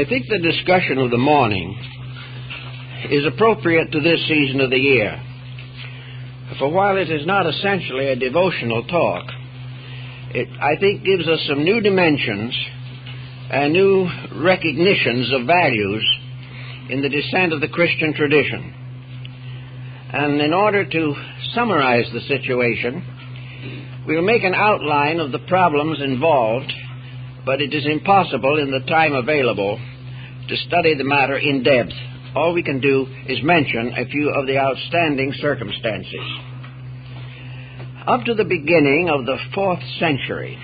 I think the discussion of the morning is appropriate to this season of the year. For while it is not essentially a devotional talk, it, I think, gives us some new dimensions and new recognitions of values in the descent of the Christian tradition. And in order to summarize the situation, we'll make an outline of the problems involved, but it is impossible in the time available to study the matter in depth. All we can do is mention a few of the outstanding circumstances. Up to the beginning of the 4th century,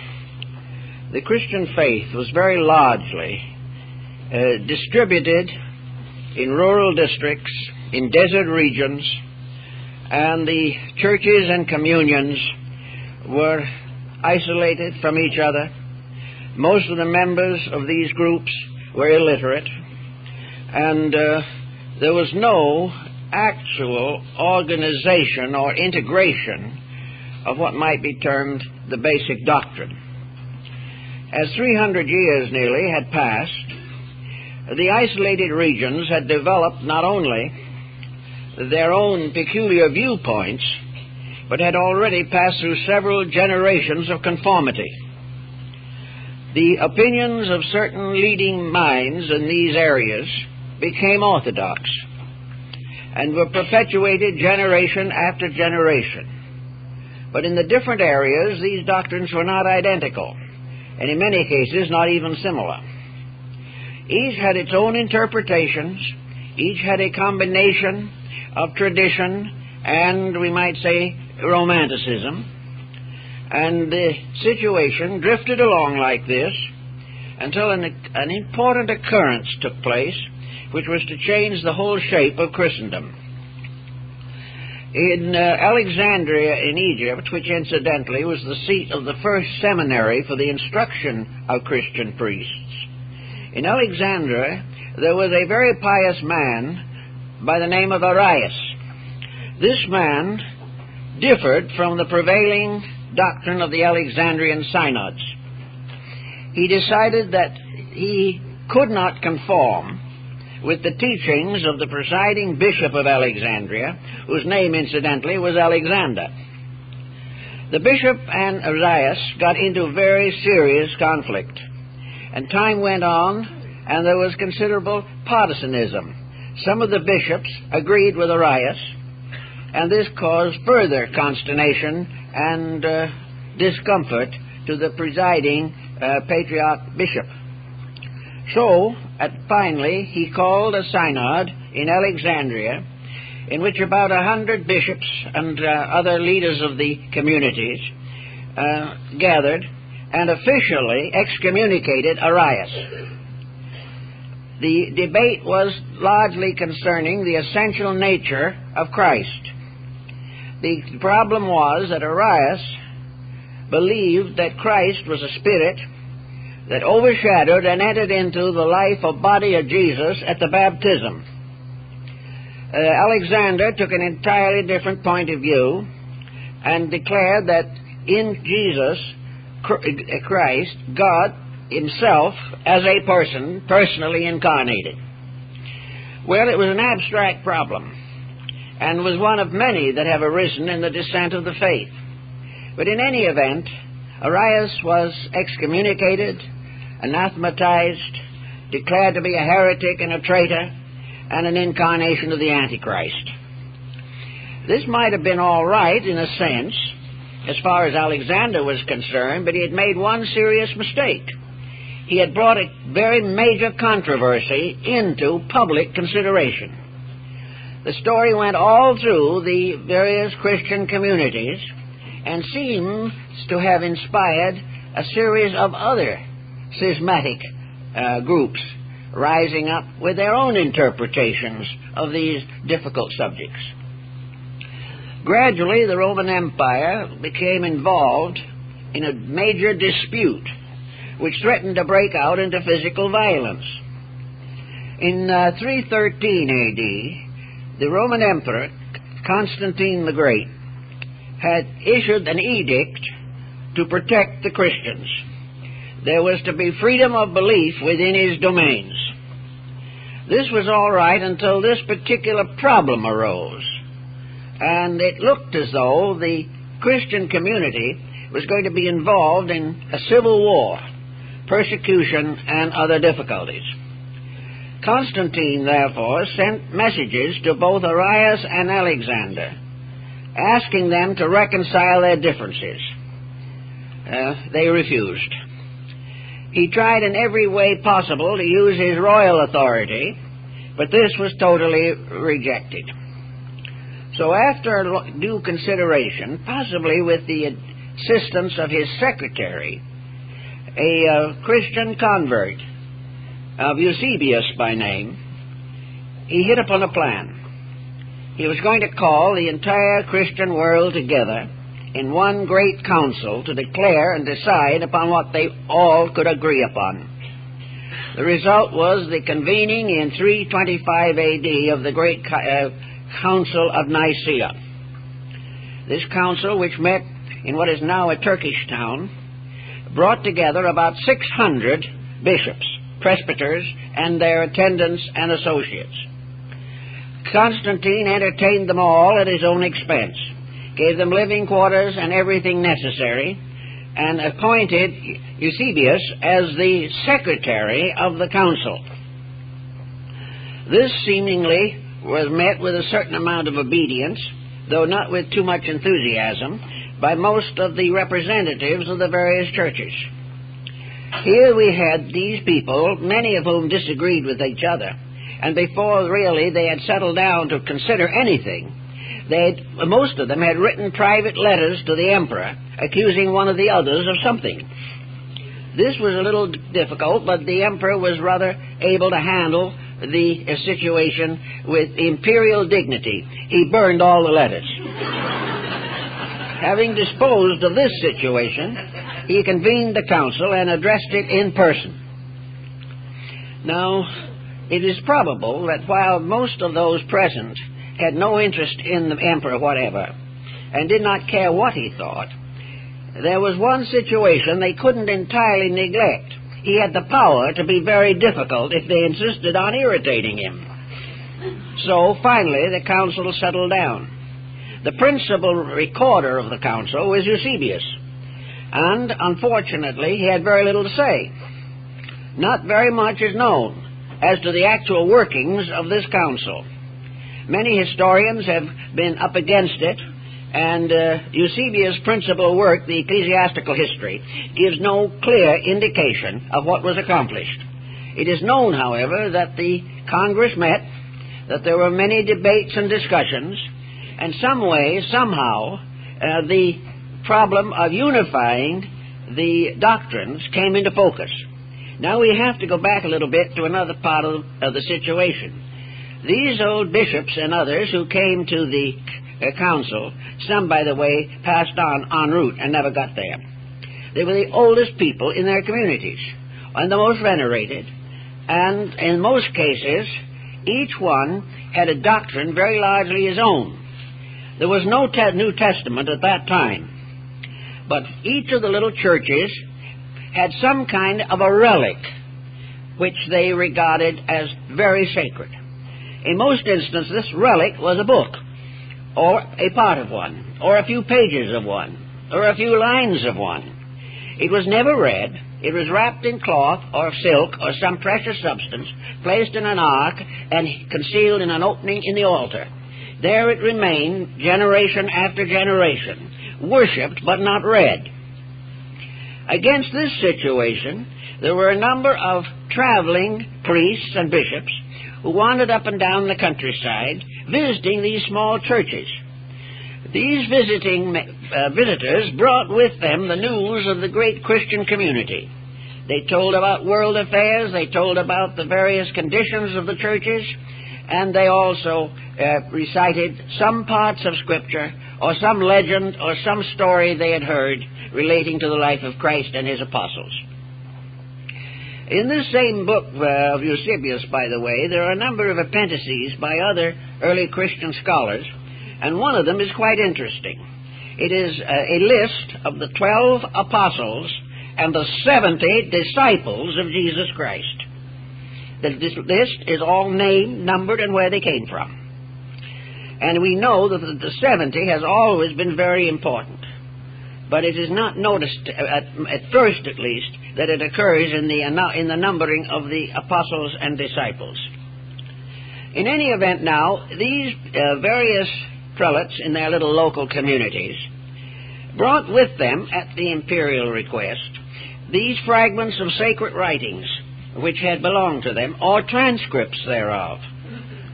the Christian faith was very largely distributed in rural districts, in desert regions, and the churches and communions were isolated from each other. Most of the members of these groups were illiterate, and there was no actual organization or integration of what might be termed the basic doctrine. As 300 years nearly had passed, the isolated regions had developed not only their own peculiar viewpoints, but had already passed through several generations of conformity. The opinions of certain leading minds in these areas became orthodox and were perpetuated generation after generation. But in the different areas, these doctrines were not identical, and in many cases not even similar. Each had its own interpretations, each had a combination of tradition and, we might say, romanticism. And the situation drifted along like this until an important occurrence took place, which was to change the whole shape of Christendom. In Alexandria in Egypt, which incidentally was the seat of the first seminary for the instruction of Christian priests, in Alexandria there was a very pious man by the name of Arius. This man differed from the prevailing doctrine of the Alexandrian synods. He decided that he could not conform with the teachings of the presiding bishop of Alexandria, whose name, incidentally, was Alexander. The bishop and Arius got into very serious conflict, and time went on, and there was considerable partisanism. Some of the bishops agreed with Arius, and this caused further consternation and discomfort to the presiding patriarch bishop. So, finally, he called a synod in Alexandria, in which about 100 bishops and other leaders of the communities gathered and officially excommunicated Arius. The debate was largely concerning the essential nature of Christ. The problem was that Arius believed that Christ was a spirit that overshadowed and entered into the life or body of Jesus at the baptism. Alexander took an entirely different point of view and declared that in Jesus Christ, God himself as a person, personally incarnated. Well, it was an abstract problem and was one of many that have arisen in the descent of the faith. But in any event, Arius was excommunicated, anathematized, declared to be a heretic and a traitor, and an incarnation of the Antichrist. This might have been all right in a sense, as far as Alexander was concerned, but he had made one serious mistake. He had brought a very major controversy into public consideration. The story went all through the various Christian communities and seems to have inspired a series of other schismatic groups rising up with their own interpretations of these difficult subjects. Gradually, the Roman Empire became involved in a major dispute which threatened to break out into physical violence. In 313 A.D., the Roman Emperor, Constantine the Great, had issued an edict to protect the Christians. There was to be freedom of belief within his domains. This was all right until this particular problem arose, and it looked as though the Christian community was going to be involved in a civil war, persecution, and other difficulties. Constantine, therefore, sent messages to both Arius and Alexander, asking them to reconcile their differences. They refused. He tried in every way possible to use his royal authority, but this was totally rejected. So after due consideration, possibly with the assistance of his secretary, a Christian convert of Eusebius by name, he hit upon a plan. He was going to call the entire Christian world together in one great council to declare and decide upon what they all could agree upon. The result was the convening in 325 A.D. of the great Council of Nicaea. This council, which met in what is now a Turkish town, brought together about 600 bishops, presbyters, and their attendants and associates. Constantine entertained them all at his own expense, gave them living quarters and everything necessary, and appointed Eusebius as the secretary of the council. This seemingly was met with a certain amount of obedience, though not with too much enthusiasm, by most of the representatives of the various churches. Here we had these people, many of whom disagreed with each other, and before really they had settled down to consider anything, most of them had written private letters to the emperor, accusing one of the others of something. This was a little difficult, but the emperor was rather able to handle the situation with imperial dignity. He burned all the letters. Having disposed of this situation, he convened the council and addressed it in person. Now, it is probable that while most of those present had no interest in the emperor whatever, and did not care what he thought, there was one situation they couldn't entirely neglect. He had the power to be very difficult if they insisted on irritating him. So finally the council settled down. The principal recorder of the council was Eusebius, and unfortunately he had very little to say. Not very much is known as to the actual workings of this council. Many historians have been up against it, and Eusebius' principal work, the Ecclesiastical History, gives no clear indication of what was accomplished. It is known, however, that the Congress met, that there were many debates and discussions, and some way, somehow, the problem of unifying the doctrines came into focus. Now we have to go back a little bit to another part of the situation. These old bishops and others who came to the council, some, by the way, passed on en route and never got there. They were the oldest people in their communities and the most venerated, and in most cases, each one had a doctrine very largely his own. There was no New Testament at that time, but each of the little churches had some kind of a relic which they regarded as very sacred. In most instances, this relic was a book, or a part of one, or a few pages of one, or a few lines of one. It was never read. It was wrapped in cloth or silk or some precious substance, placed in an ark, and concealed in an opening in the altar. There it remained, generation after generation, worshipped but not read. Against this situation, there were a number of traveling priests and bishops who wandered up and down the countryside, visiting these small churches. These visitors brought with them the news of the great Christian community. They told about world affairs, they told about the various conditions of the churches, and they also recited some parts of Scripture, or some legend, or some story they had heard relating to the life of Christ and his apostles. In this same book of Eusebius, by the way, there are a number of appendices by other early Christian scholars, and one of them is quite interesting. It is a list of the 12 apostles and the 70 disciples of Jesus Christ. This list is all named, numbered, and where they came from. And we know that the 70 has always been very important. But it is not noticed, at first at least, that it occurs in the numbering of the apostles and disciples. In any event now, these various prelates in their little local communities brought with them, at the imperial request, these fragments of sacred writings which had belonged to them, or transcripts thereof.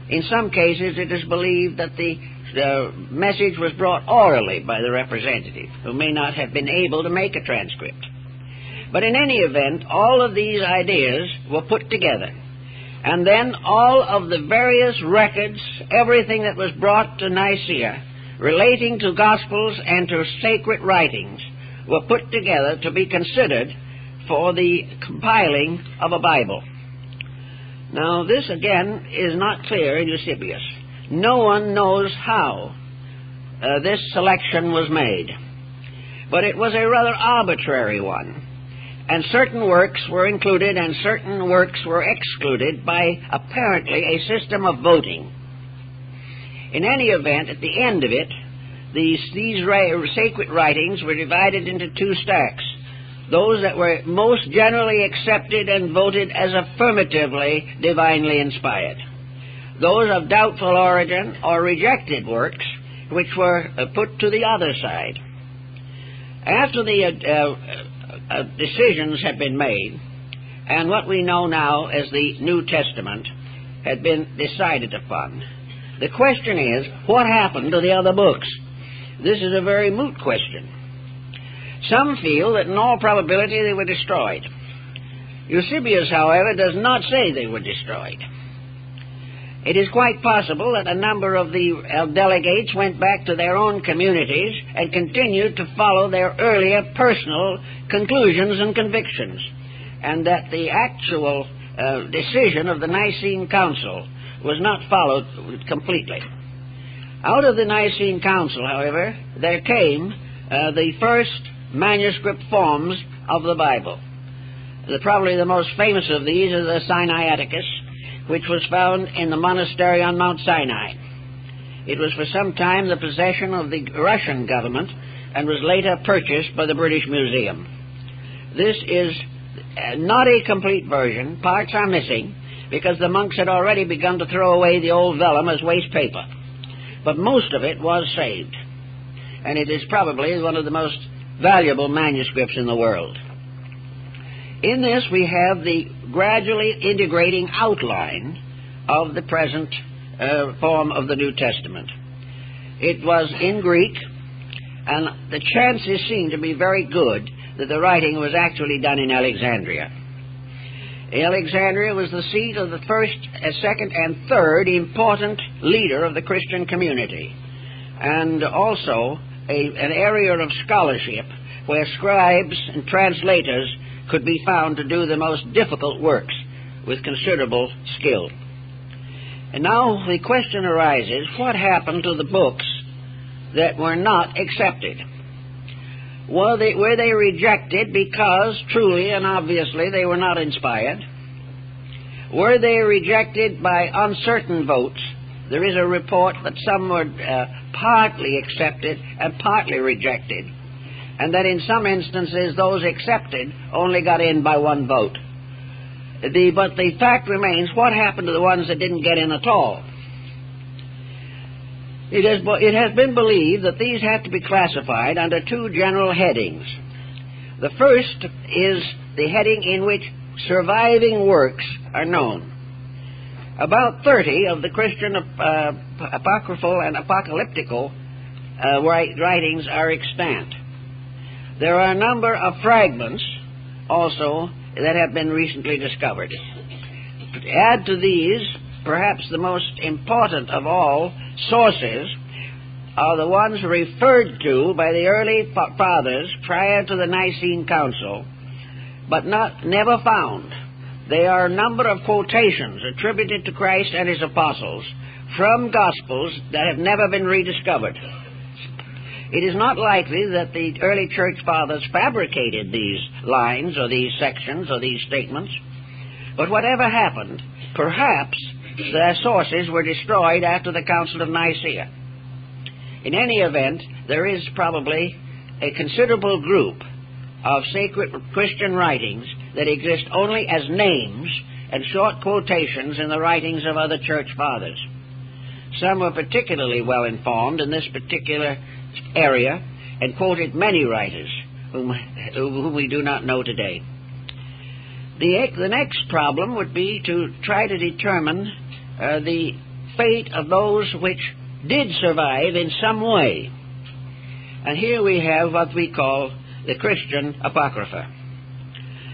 In some cases it is believed that the message was brought orally by the representative, who may not have been able to make a transcript. But in any event, all of these ideas were put together, and then all of the various records, everything that was brought to Nicaea, relating to Gospels and to sacred writings, were put together to be considered for the compiling of a Bible. Now, this again is not clear in Eusebius. No one knows how this selection was made, but it was a rather arbitrary one, and certain works were included and certain works were excluded by apparently a system of voting. In any event, at the end of it, these sacred writings were divided into two stacks: those that were most generally accepted and voted as affirmatively divinely inspired, those of doubtful origin or rejected works, which were put to the other side. After the decisions had been made, and what we know now as the New Testament had been decided upon, the question is, what happened to the other books? This is a very moot question. Some feel that in all probability they were destroyed. Eusebius, however, does not say they were destroyed. It is quite possible that a number of the delegates went back to their own communities and continued to follow their earlier personal conclusions and convictions, and that the actual decision of the Nicene Council was not followed completely. Out of the Nicene Council, however, there came the first manuscript forms of the Bible. Probably the most famous of these is the Sinaiticus, which was found in the monastery on Mount Sinai. It was for some time the possession of the Russian government and was later purchased by the British Museum. This is not a complete version. Parts are missing because the monks had already begun to throw away the old vellum as waste paper. But most of it was saved, and it is probably one of the most valuable manuscripts in the world. In this we have the gradually integrating outline of the present form of the New Testament. It was in Greek, and the chances seem to be very good that the writing was actually done in Alexandria. Alexandria was the seat of the first, second, and third important leader of the Christian community, and also an area of scholarship where scribes and translators could be found to do the most difficult works with considerable skill. And now the question arises, what happened to the books that were not accepted? Were they rejected because truly and obviously they were not inspired? Were they rejected by uncertain votes? There is a report that some were partly accepted and partly rejected, and that in some instances those accepted only got in by one vote. But the fact remains, what happened to the ones that didn't get in at all? It has been believed that these have to be classified under two general headings. The first is the heading in which surviving works are known. About 30 of the Christian apocryphal and apocalyptical writings are extant. There are a number of fragments also that have been recently discovered. To add to these, perhaps the most important of all sources are the ones referred to by the early fathers prior to the Nicene Council, but never found. They are a number of quotations attributed to Christ and his apostles from Gospels that have never been rediscovered. It is not likely that the early church fathers fabricated these lines or these sections or these statements, But whatever happened, perhaps their sources were destroyed after the Council of Nicaea. In any event, there is probably a considerable group of sacred Christian writings that exist only as names and short quotations in the writings of other church fathers. Some were particularly well informed in this particular area and quoted many writers whom we do not know today. The next problem would be to try to determine the fate of those which did survive in some way. And here we have what we call the Christian Apocrypha.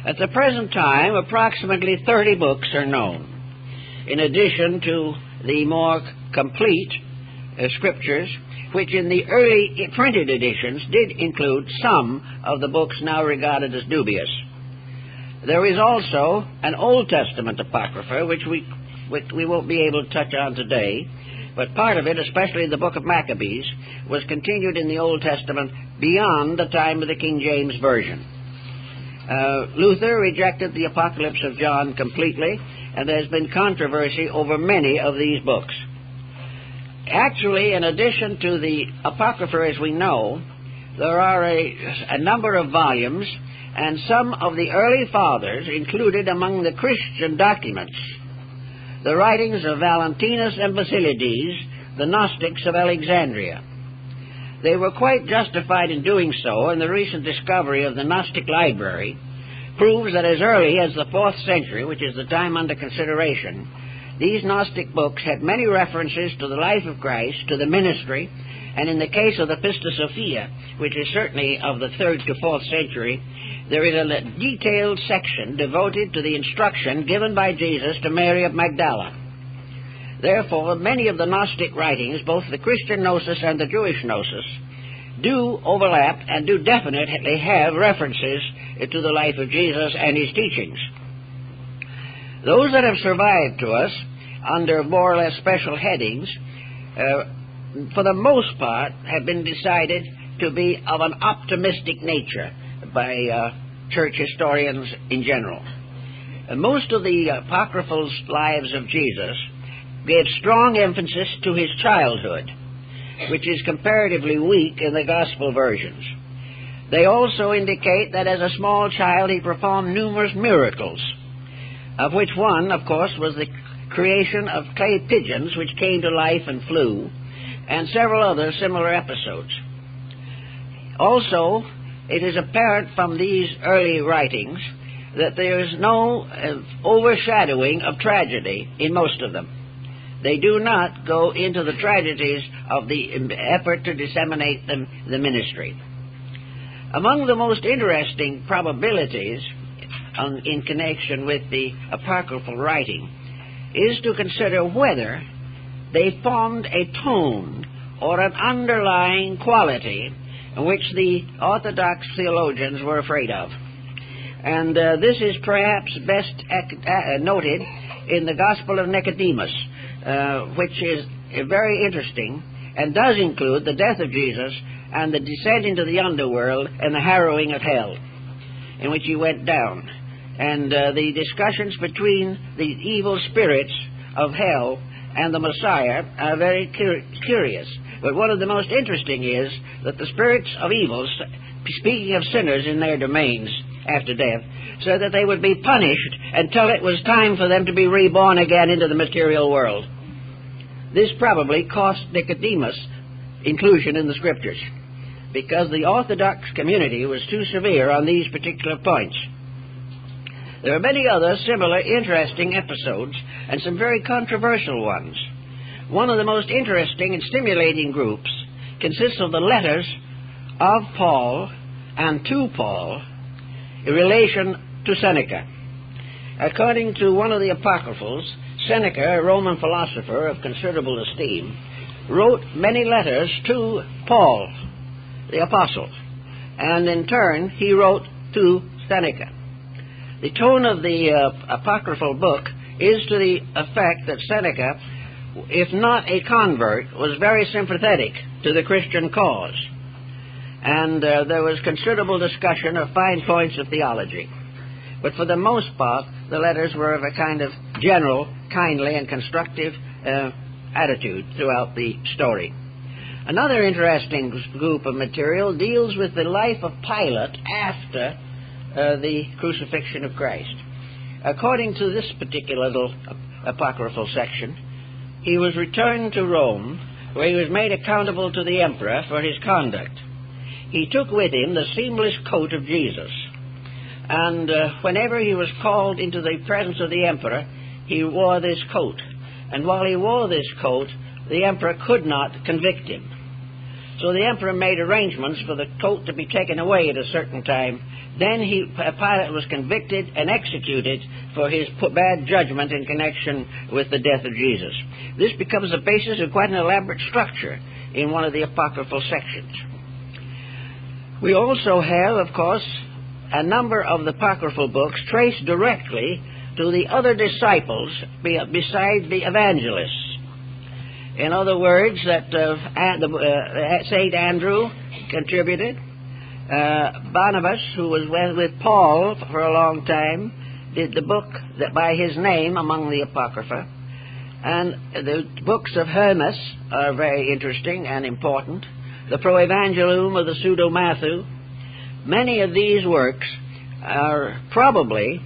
At the present time, approximately 30 books are known, in addition to the more complete scriptures, which in the early printed editions did include some of the books now regarded as dubious. There is also an Old Testament Apocrypha, which we won't be able to touch on today, but part of it, especially the book of Maccabees, was continued in the Old Testament beyond the time of the King James Version. Luther rejected the Apocalypse of John completely, and there's been controversy over many of these books. Actually, in addition to the Apocrypha as we know, there are a number of volumes, and some of the early fathers included among the Christian documents the writings of Valentinus and Basilides, the Gnostics of Alexandria. They were quite justified in doing so, and the recent discovery of the Gnostic library proves that as early as the 4th century, which is the time under consideration, these Gnostic books had many references to the life of Christ, to the ministry, and in the case of the Pista Sophia, which is certainly of the 3rd to 4th century, there is a detailed section devoted to the instruction given by Jesus to Mary of Magdala. Therefore, many of the Gnostic writings, both the Christian Gnosis and the Jewish Gnosis, do overlap and do definitely have references to the life of Jesus and his teachings. Those that have survived to us under more or less special headings, for the most part, have been decided to be of an optimistic nature by church historians in general. Most of the apocryphal lives of Jesus gave strong emphasis to his childhood, which is comparatively weak in the gospel versions. They also indicate that as a small child he performed numerous miracles, of which one, of course, was the creation of clay pigeons which came to life and flew, and several other similar episodes. Also, it is apparent from these early writings that there is no overshadowing of tragedy in most of them. They do not go into the tragedies of the effort to disseminate the ministry. Among the most interesting probabilities in connection with the apocryphal writing is to consider whether they formed a tone or an underlying quality which the Orthodox theologians were afraid of. And this is perhaps best noted in the Gospel of Nicodemus, which is very interesting and does include the death of Jesus and the descent into the underworld and the harrowing of hell, in which he went down, and the discussions between the evil spirits of hell and the Messiah are very curious. But one of the most interesting is that the spirits of evil, speaking of sinners in their domains after death, so that they would be punished until it was time for them to be reborn again into the material world. This probably cost Nicodemus inclusion in the Scriptures, because the Orthodox community was too severe on these particular points. There are many other similar interesting episodes, and some very controversial ones. One of the most interesting and stimulating groups consists of the letters of Paul and to Paul in relation to Seneca. According to one of the apocryphals, Seneca, a Roman philosopher of considerable esteem, wrote many letters to Paul, the apostle, and in turn he wrote to Seneca. The tone of the apocryphal book is to the effect that Seneca, if not a convert, was very sympathetic to the Christian cause, and there was considerable discussion of fine points of theology. But for the most part, the letters were of a kind of general, kindly, and constructive attitude throughout the story. Another interesting group of material deals with the life of Pilate after the crucifixion of Christ. According to this particular little apocryphal section, he was returned to Rome, where he was made accountable to the emperor for his conduct. He took with him the seamless coat of Jesus, and whenever he was called into the presence of the emperor, he wore this coat. And while he wore this coat, the emperor could not convict him. So the emperor made arrangements for the coat to be taken away at a certain time. Then Pilate was convicted and executed for his bad judgment in connection with the death of Jesus. This becomes the basis of quite an elaborate structure in one of the apocryphal sections. We also have, of course, a number of the apocryphal books traced directly to the other disciples besides the evangelists. In other words, that St. Andrew contributed. Barnabas, who was with Paul for a long time, did the book that by his name among the Apocrypha. And the books of Hermas are very interesting and important. The Proevangelium of the Pseudo-Matthew. Many of these works are probably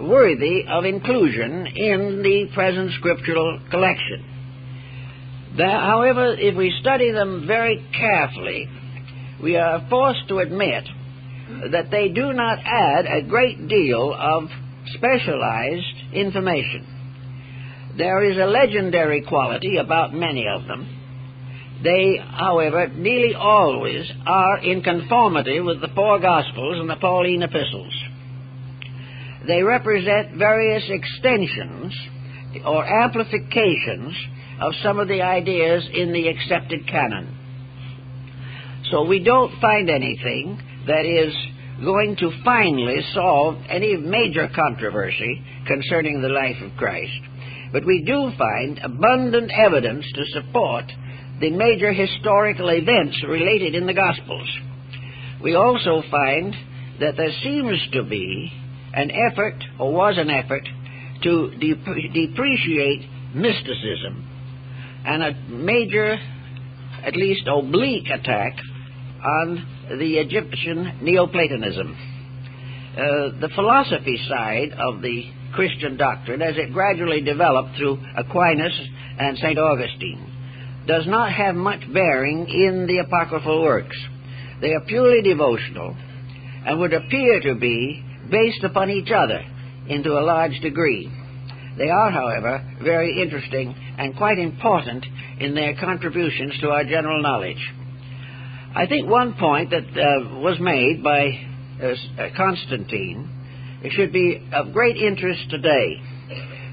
worthy of inclusion in the present scriptural collection. However, if we study them very carefully, we are forced to admit that they do not add a great deal of specialized information. There is a legendary quality about many of them. They, however, nearly always are in conformity with the four Gospels and the Pauline epistles. They represent various extensions or amplifications of some of the ideas in the accepted canon. So we don't find anything that is going to finally solve any major controversy concerning the life of Christ. But we do find abundant evidence to support the major historical events related in the Gospels. We also find that there seems to be an effort, or was an effort, to depreciate mysticism, and a major, at least oblique attack on the Egyptian Neoplatonism. The philosophy side of the Christian doctrine, as it gradually developed through Aquinas and St. Augustine, does not have much bearing in the apocryphal works. They are purely devotional and would appear to be based upon each other into a large degree. They are, however, very interesting and quite important in their contributions to our general knowledge. I think one point that was made by Constantine, it should be of great interest today.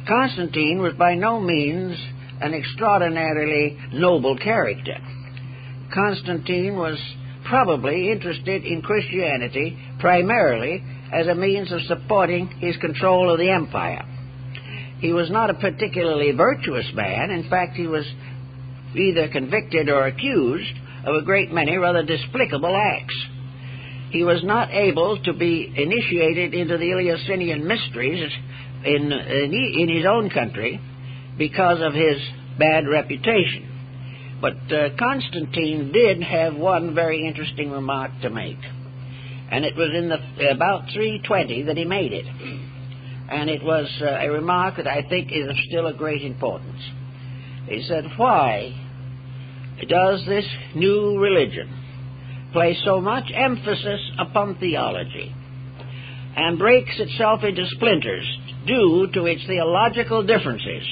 Constantine was by no means an extraordinarily noble character. Constantine was probably interested in Christianity primarily as a means of supporting his control of the empire. He was not a particularly virtuous man. In fact, he was either convicted or accused of a great many rather despicable acts. He was not able to be initiated into the Eleusinian mysteries in his own country because of his bad reputation. But Constantine did have one very interesting remark to make, and it was in about 320 that he made it. And it was a remark that I think is of still a great importance. He said, "Why does this new religion place so much emphasis upon theology and breaks itself into splinters due to its theological differences,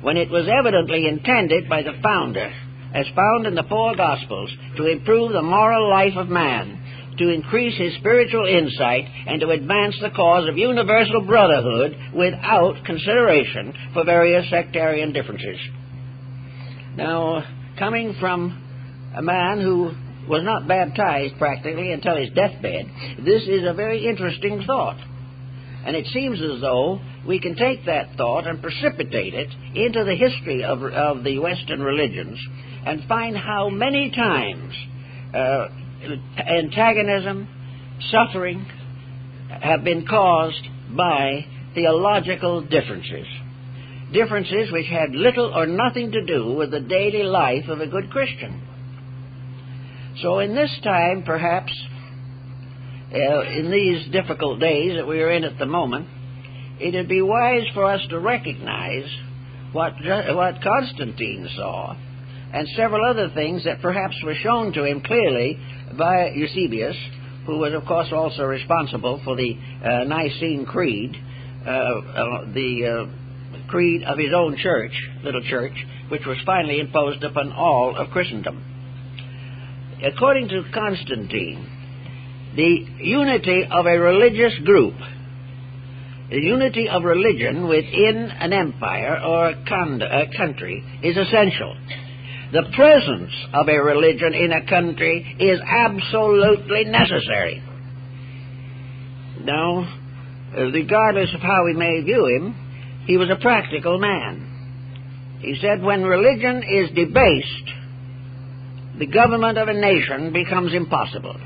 when it was evidently intended by the founder, as found in the four Gospels, to improve the moral life of man, to increase his spiritual insight, and to advance the cause of universal brotherhood without consideration for various sectarian differences?" Now, coming from a man who was not baptized practically until his deathbed, this is a very interesting thought. And it seems as though we can take that thought and precipitate it into the history of the Western religions and find how many times antagonism, suffering have been caused by theological differences, differences which had little or nothing to do with the daily life of a good Christian. So in this time, perhaps, in these difficult days that we are in at the moment, it would be wise for us to recognize what Constantine saw, and several other things that perhaps were shown to him clearly by Eusebius, who was, of course, also responsible for the Nicene Creed, the creed of his own church, little church, which was finally imposed upon all of Christendom. According to Constantine, the unity of a religious group, the unity of religion within an empire or a country is essential. The presence of a religion in a country is absolutely necessary. Now, regardless of how we may view him, he was a practical man. He said, when religion is debased, the government of a nation becomes impossible.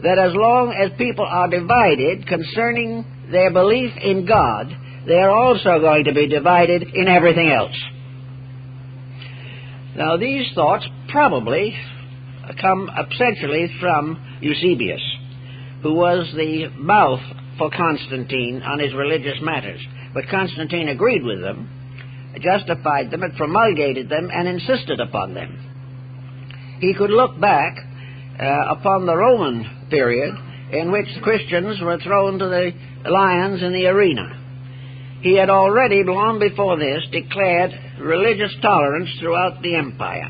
That as long as people are divided concerning their belief in God, they are also going to be divided in everything else. Now, these thoughts probably come essentially from Eusebius, who was the mouth for Constantine on his religious matters. But Constantine agreed with them, justified them, and promulgated them, and insisted upon them. He could look back upon the Roman period in which the Christians were thrown to the lions in the arena. He had already, long before this, declared religious tolerance throughout the empire.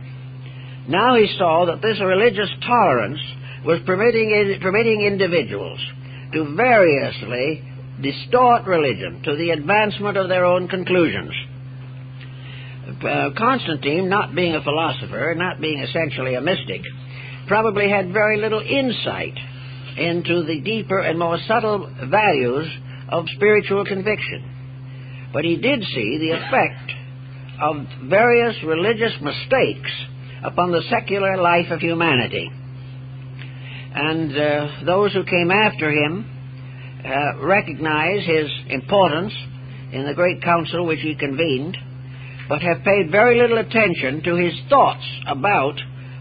Now he saw that this religious tolerance was permitting individuals to variously distort religion to the advancement of their own conclusions. Constantine, not being a philosopher, not being essentially a mystic, probably had very little insight into the deeper and more subtle values of spiritual conviction. But he did see the effect of various religious mistakes upon the secular life of humanity. And those who came after him recognize his importance in the great council which he convened, but have paid very little attention to his thoughts about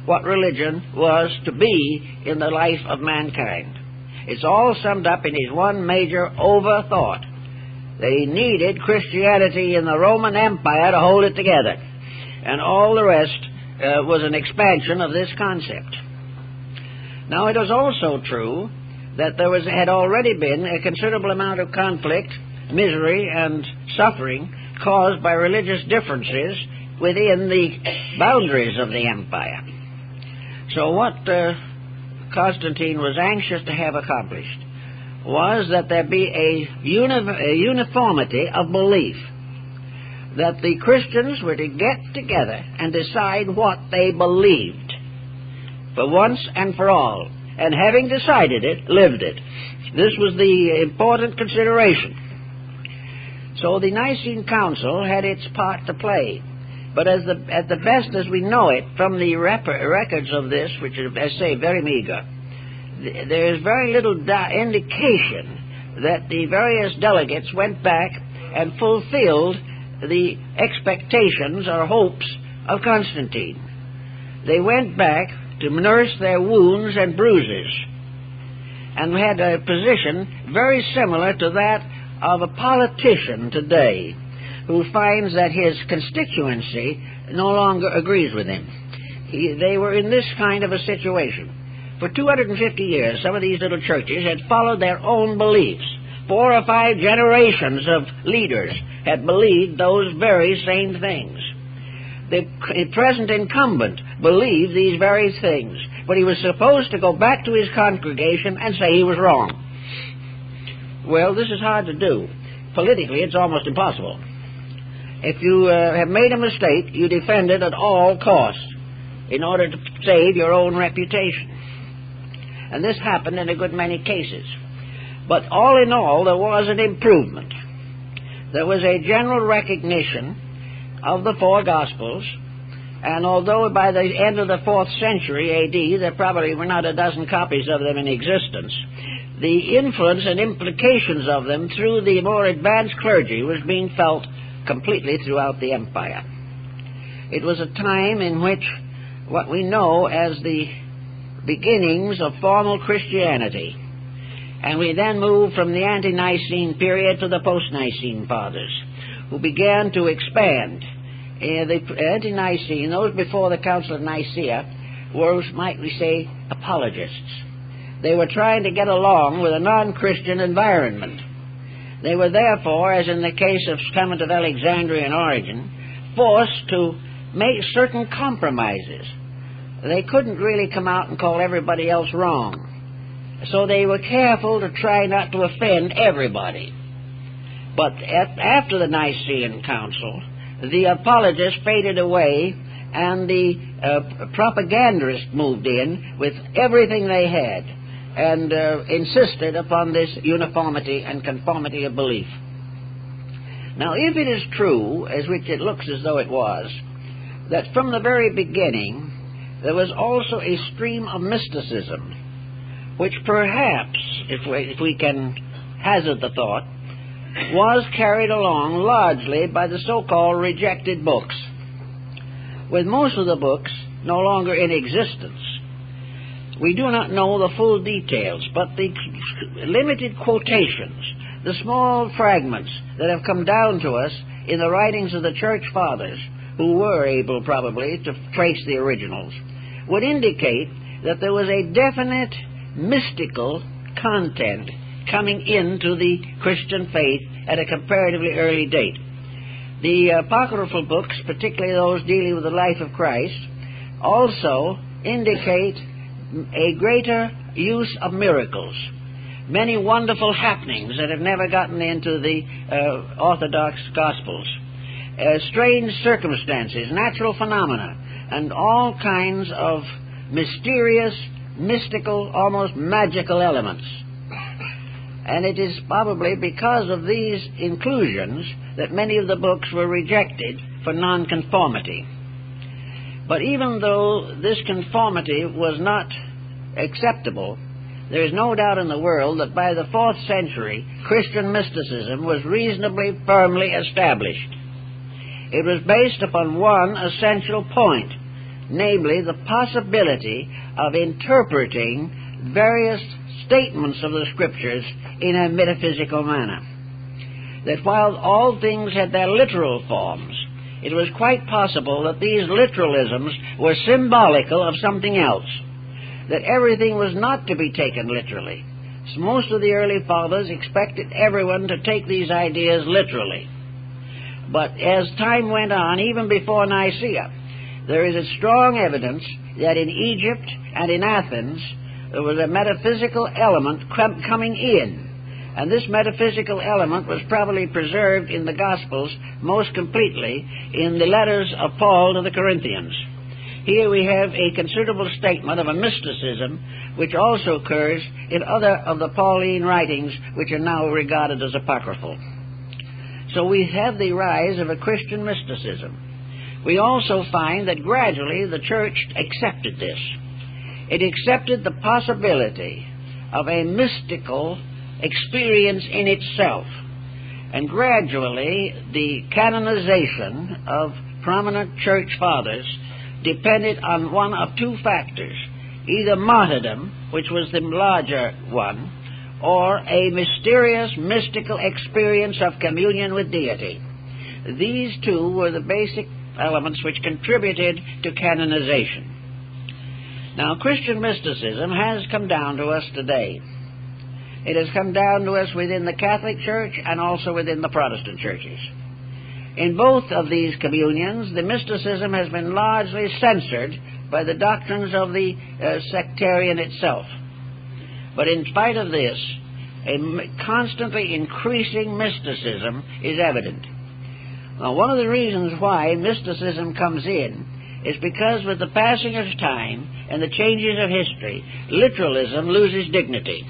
what religion was to be in the life of mankind. It's all summed up in his one major overthought. They needed Christianity in the Roman Empire to hold it together, and all the rest was an expansion of this concept. Now, it was also true that there had already been a considerable amount of conflict, misery, and suffering caused by religious differences within the boundaries of the empire. So what Constantine was anxious to have accomplished was that there be a uniformity of belief, that the Christians were to get together and decide what they believed for once and for all, and having decided it, lived it. This was the important consideration. So the Nicene Council had its part to play, but at the best as we know it from the records of this, which are, as I say, very meager, there is very little indication that the various delegates went back and fulfilled the expectations or hopes of Constantine. They went back to nurse their wounds and bruises, and had a position very similar to that of a politician today who finds that his constituency no longer agrees with him. They were in this kind of a situation. For 250 years, some of these little churches had followed their own beliefs. 4 or 5 generations of leaders had believed those very same things. The present incumbent believed these very things, but he was supposed to go back to his congregation and say he was wrong. Well, this is hard to do. Politically, it's almost impossible. If you have made a mistake, you defend it at all costs in order to save your own reputation. And this happened in a good many cases. But all in all, there was an improvement. There was a general recognition of the 4 Gospels, and although by the end of the 4th century A.D. there probably were not a dozen copies of them in existence, the influence and implications of them through the more advanced clergy was being felt completely throughout the empire. It was a time in which what we know as the beginnings of formal Christianity, and we then moved from the ante-Nicene period to the post-Nicene fathers, who began to expand. The ante-Nicene, those before the Council of Nicaea, were, might we say, apologists. They were trying to get along with a non-Christian environment. They were therefore, as in the case of Clement of Alexandria and Origen, forced to make certain compromises. They couldn't really come out and call everybody else wrong. So they were careful to try not to offend everybody. But after the Nicene Council, the apologists faded away, and the propagandists moved in with everything they had, and insisted upon this uniformity and conformity of belief. Now, if it is true, as which it looks as though it was, that from the very beginning there was also a stream of mysticism, which perhaps, if we can hazard the thought, was carried along largely by the so-called rejected books. With most of the books no longer in existence, we do not know the full details, but the limited quotations, the small fragments that have come down to us in the writings of the Church Fathers, who were able probably to trace the originals, would indicate that there was a definite mystical content coming into the Christian faith at a comparatively early date. The apocryphal books, particularly those dealing with the life of Christ, also indicate a greater use of miracles, many wonderful happenings that have never gotten into the Orthodox Gospels, strange circumstances, natural phenomena, and all kinds of mysterious, mystical, almost magical elements. And it is probably because of these inclusions that many of the books were rejected for nonconformity. But even though this conformity was not acceptable, there is no doubt in the world that by the 4th century, Christian mysticism was reasonably firmly established. It was based upon one essential point, namely the possibility of interpreting various statements of the Scriptures in a metaphysical manner. That while all things had their literal forms, it was quite possible that these literalisms were symbolical of something else, that everything was not to be taken literally. So most of the early fathers expected everyone to take these ideas literally. But as time went on, even before Nicaea, there is a strong evidence that in Egypt and in Athens there was a metaphysical element coming in. And this metaphysical element was probably preserved in the Gospels most completely in the letters of Paul to the Corinthians. Here we have a considerable statement of a mysticism which also occurs in other of the Pauline writings which are now regarded as apocryphal. So we have the rise of a Christian mysticism. We also find that gradually the Church accepted this. It accepted the possibility of a mystical experience in itself. And gradually the canonization of prominent church fathers depended on one of two factors, either martyrdom, which was the larger one, or a mysterious mystical experience of communion with deity. These two were the basic elements which contributed to canonization. Now, Christian mysticism has come down to us today. It has come down to us within the Catholic Church and also within the Protestant churches. In both of these communions, the mysticism has been largely censored by the doctrines of the sectarian itself. But in spite of this, a constantly increasing mysticism is evident. Now, one of the reasons why mysticism comes in is because with the passing of time and the changes of history, literalism loses dignity.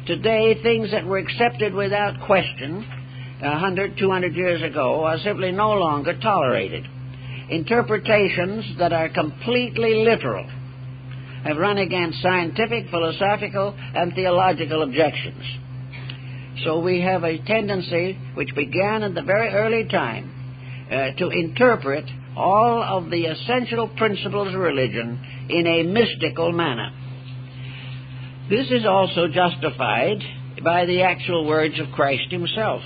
Today, things that were accepted without question 100, 200 years ago are simply no longer tolerated. Interpretations that are completely literal have run against scientific, philosophical, and theological objections. So we have a tendency, which began at the very early time, to interpret all of the essential principles of religion in a mystical manner. This is also justified by the actual words of Christ himself.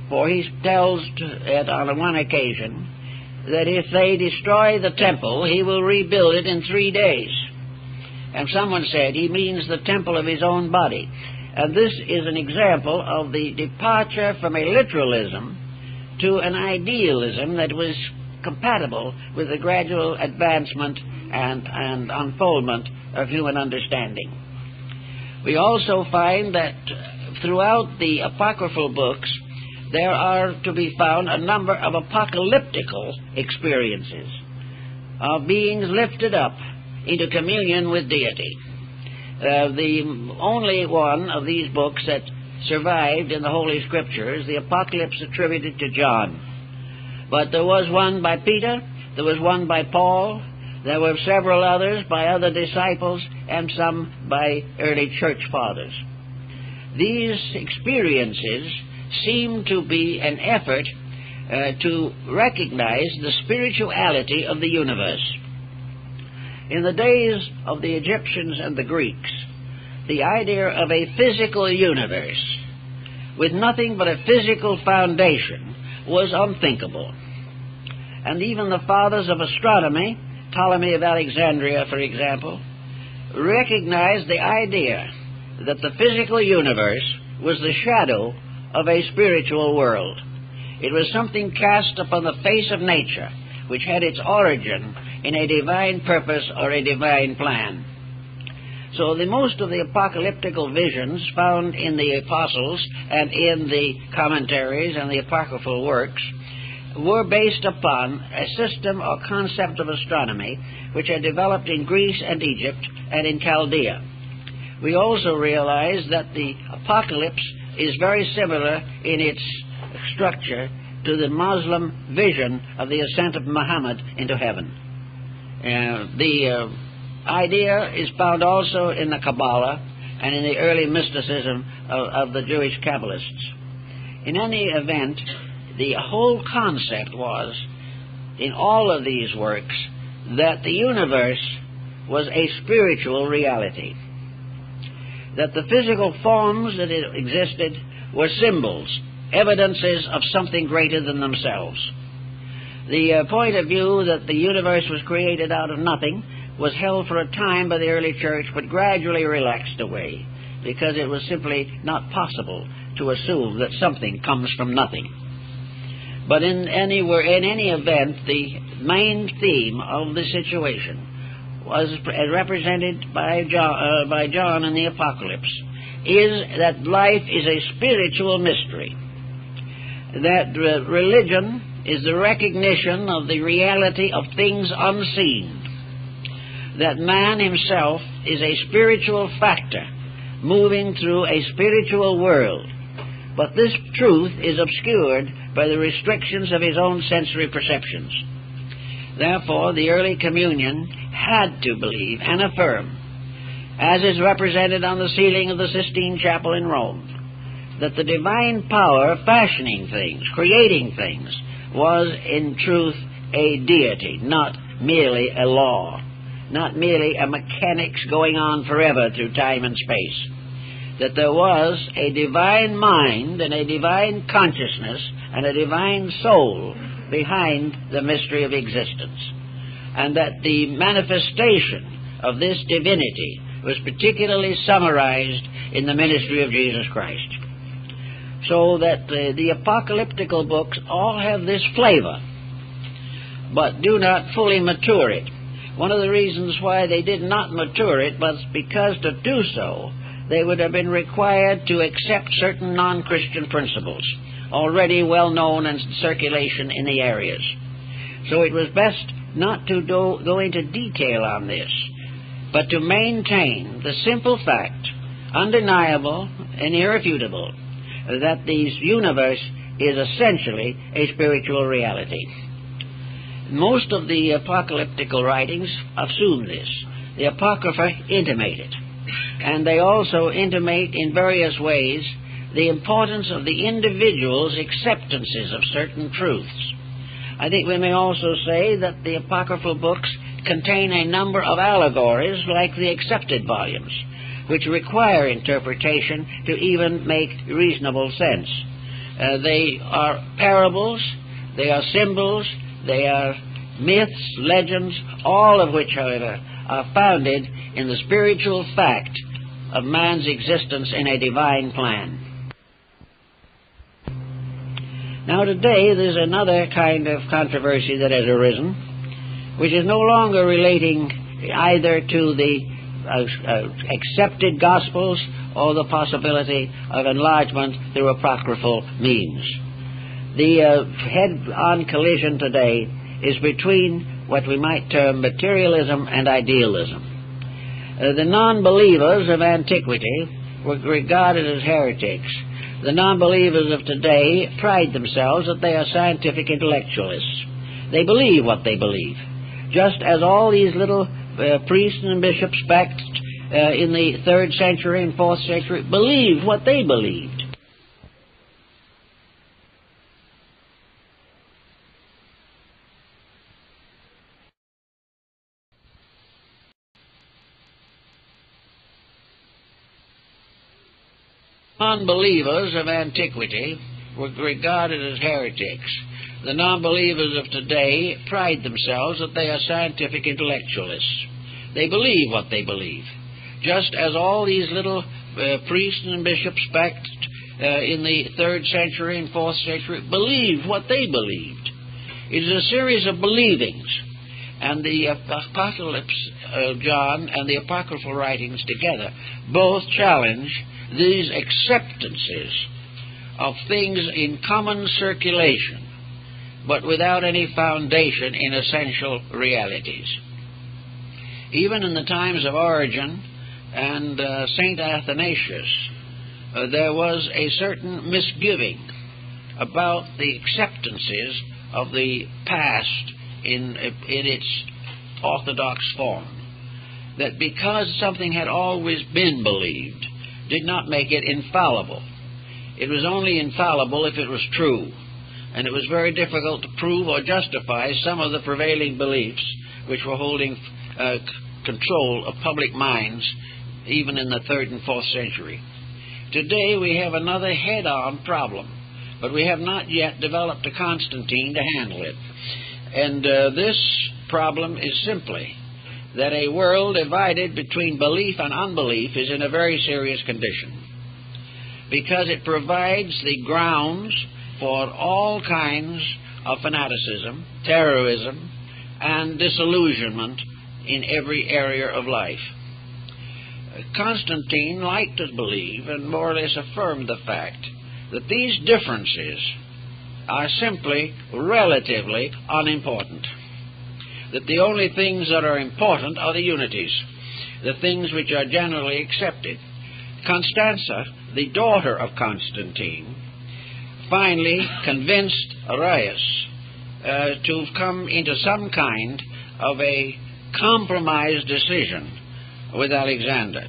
For he tells on one occasion that if they destroy the temple, he will rebuild it in 3 days. And someone said he means the temple of his own body. And this is an example of the departure from a literalism to an idealism that was compatible with the gradual advancement and unfoldment of human understanding. We also find that throughout the apocryphal books there are to be found a number of apocalyptical experiences of beings lifted up into communion with deity. The only one of these books that survived in the Holy Scriptures, the Apocalypse attributed to John. But there was one by Peter, there was one by Paul, there were several others by other disciples, and some by early church fathers. These experiences seem to be an effort to recognize the spirituality of the universe. In the days of the Egyptians and the Greeks, the idea of a physical universe with nothing but a physical foundation was unthinkable. And even the fathers of astronomy, Ptolemy of Alexandria, for example, recognized the idea that the physical universe was the shadow of a spiritual world. It was something cast upon the face of nature, which had its origin in a divine purpose or a divine plan. So most of the apocalyptical visions found in the apostles and in the commentaries and the apocryphal works were based upon a system or concept of astronomy which had developed in Greece and Egypt and in Chaldea. We also realize that the apocalypse is very similar in its structure to the Muslim vision of the ascent of Muhammad into heaven. The idea is found also in the Kabbalah and in the early mysticism of the Jewish Kabbalists. In any event, the whole concept was, in all of these works, that the universe was a spiritual reality, that the physical forms that it existed were symbols, evidences of something greater than themselves. The point of view that the universe was created out of nothing was held for a time by the early church, but gradually relaxed away, because it was simply not possible to assume that something comes from nothing. But in any event, the main theme of the situation was represented by John in the Apocalypse, is that life is a spiritual mystery, that religion is the recognition of the reality of things unseen, that man himself is a spiritual factor moving through a spiritual world, but this truth is obscured by the restrictions of his own sensory perceptions. Therefore, the early communion had to believe and affirm, as is represented on the ceiling of the Sistine Chapel in Rome, that the divine power fashioning things, creating things, was in truth a deity, not merely a law, not merely a mechanics going on forever through time and space. That there was a divine mind and a divine consciousness and a divine soul behind the mystery of existence, and that the manifestation of this divinity was particularly summarized in the ministry of Jesus Christ. So that the apocalyptical books all have this flavor, but do not fully mature it. One of the reasons why they did not mature it was because to do so, they would have been required to accept certain non-Christian principles, already well known and in circulation in the areas. So it was best not to go into detail on this, but to maintain the simple fact, undeniable and irrefutable, that the universe is essentially a spiritual reality. Most of the apocalyptical writings assume this. the Apocrypha intimate it. And they also intimate in various ways the importance of the individual's acceptances of certain truths. I think we may also say that the apocryphal books contain a number of allegories like the accepted volumes, which require interpretation to even make reasonable sense. They are parables, they are symbols, they are myths, legends, all of which, however, are founded in the spiritual fact of man's existence in a divine plan. Now today there's another kind of controversy that has arisen, which is no longer relating either to the accepted Gospels or the possibility of enlargement through apocryphal means. The head-on collision today is between what we might term materialism and idealism. The non-believers of antiquity were regarded as heretics. The non-believers of today pride themselves that they are scientific intellectualists. They believe what they believe, just as all these little priests and bishops back in the 3rd century and 4th century believed what they believed. Non-believers of antiquity were regarded as heretics. The non-believers of today pride themselves that they are scientific intellectualists. They believe what they believe, just as all these little priests and bishops back in the 3rd century and 4th century believed what they believed. It is a series of believings, and the Apocalypse of John and the apocryphal writings together both challenge these acceptances of things in common circulation, but without any foundation in essential realities. Even in the times of Origen and St. Athanasius, there was a certain misgiving about the acceptances of the past in its orthodox form, that because something had always been believed did not make it infallible. It was only infallible if it was true, and it was very difficult to prove or justify some of the prevailing beliefs which were holding control of public minds even in the 3rd and 4th century. Today we have another head-on problem, but we have not yet developed a Constantine to handle it. And this problem is simply that a world divided between belief and unbelief is in a very serious condition, because it provides the grounds for all kinds of fanaticism, terrorism, and disillusionment in every area of life. Constantine liked to believe and more or less affirmed the fact that these differences are simply relatively unimportant, that the only things that are important are the unities, the things which are generally accepted. Constanza, the daughter of Constantine, finally convinced Arius to come into some kind of a compromise decision with Alexander.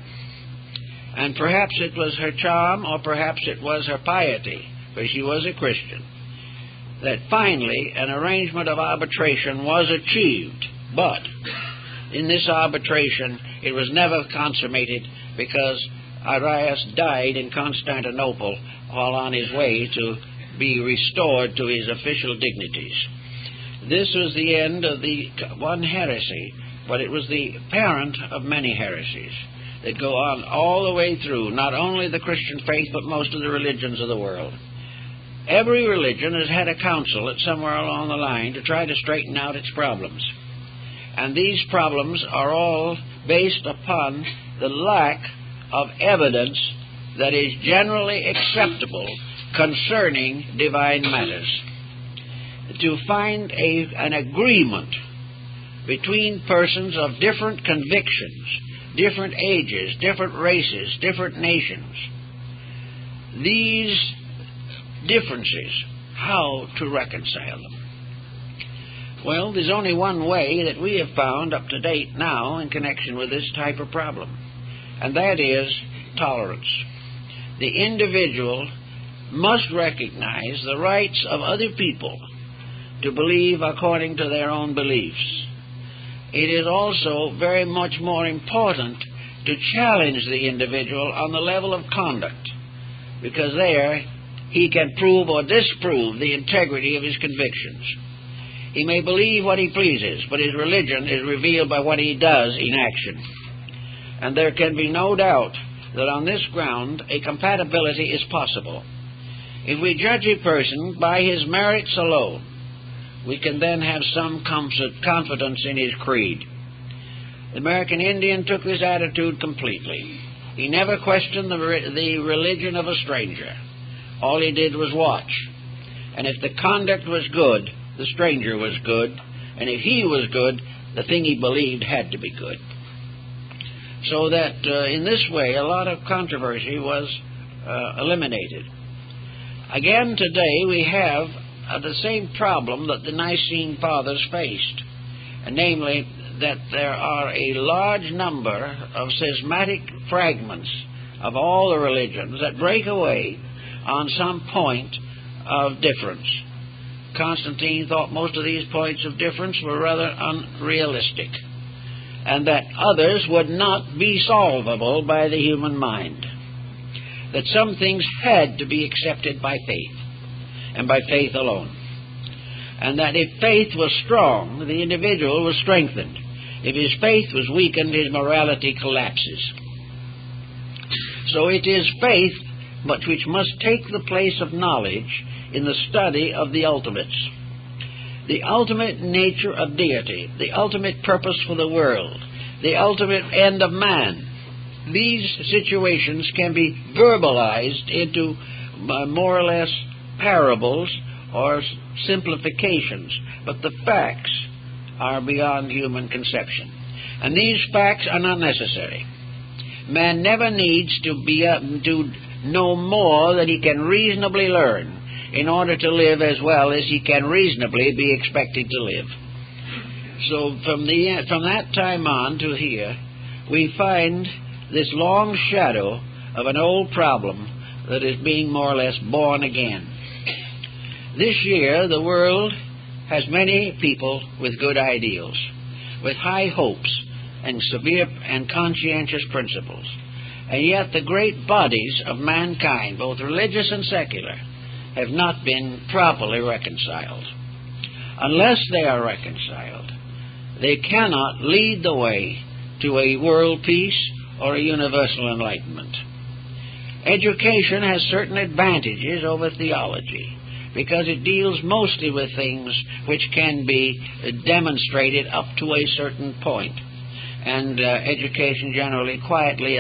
And perhaps it was her charm, or perhaps it was her piety, for she was a Christian, that finally an arrangement of arbitration was achieved. But in this arbitration it was never consummated, because Arius died in Constantinople while on his way to be restored to his official dignities. This was the end of the one heresy, but it was the parent of many heresies that go on all the way through, not only the Christian faith, but most of the religions of the world. Every religion has had a council at somewhere along the line to try to straighten out its problems. And these problems are all based upon the lack of evidence that is generally acceptable concerning divine matters. To find an agreement between persons of different convictions, different ages, different races, different nations, these differences, how to reconcile them. Well, there's only one way that we have found up to date now in connection with this type of problem, and that is tolerance. The individual must recognize the rights of other people to believe according to their own beliefs. It is also very much more important to challenge the individual on the level of conduct, because there he can prove or disprove the integrity of his convictions. He may believe what he pleases, but his religion is revealed by what he does in action. And there can be no doubt that on this ground a compatibility is possible. If we judge a person by his merits alone, we can then have some confidence in his creed. The American Indian took this attitude completely. He never questioned the religion of a stranger. All he did was watch. And if the conduct was good, the stranger was good. And if he was good, the thing he believed had to be good. So that in this way, a lot of controversy was eliminated. Again, today we have the same problem that the Nicene Fathers faced, and namely that there are a large number of schismatic fragments of all the religions that break away on some point of difference. Constantine thought most of these points of difference were rather unrealistic, and that others would not be solvable by the human mind. That some things had to be accepted by faith, and by faith alone. And that if faith was strong, the individual was strengthened. If his faith was weakened, his morality collapses. So it is faith, but which must take the place of knowledge in the study of the ultimates. The ultimate nature of deity, the ultimate purpose for the world, the ultimate end of man. These situations can be verbalized into more or less parables or simplifications, but the facts are beyond human conception. And these facts are not necessary. Man never needs to know more than he can reasonably learn in order to live as well as he can reasonably be expected to live. So from that time on to here, we find this long shadow of an old problem that is being more or less born again. This year, the world has many people with good ideals, with high hopes and severe and conscientious principles. And yet the great bodies of mankind, both religious and secular, have not been properly reconciled. Unless they are reconciled, they cannot lead the way to a world peace or a universal enlightenment. Education has certain advantages over theology, because it deals mostly with things which can be demonstrated up to a certain point. And education generally quietly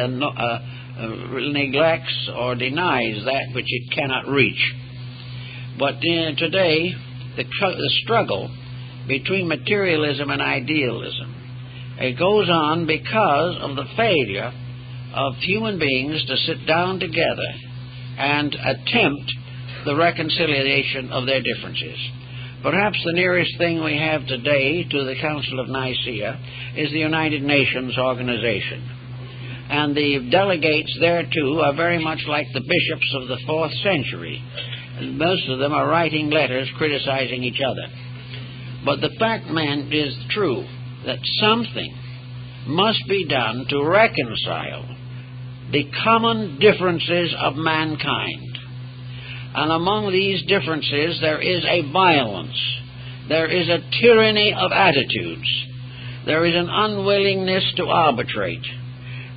neglects or denies that which it cannot reach. But today, the struggle between materialism and idealism, it goes on because of the failure of human beings to sit down together and attempt the reconciliation of their differeof. Perhaps the nearest thing we have today to the Council of Nicaea is the United Nations organization. And the delegates thereto are very much like the bishops of the 4th century. And most of them are writing letters criticizing each other. But the fact, man, is true that something must be done to reconcile the common differences of mankind. And among these differences there is a violence, there is a tyranny of attitudes, there is an unwillingness to arbitrate,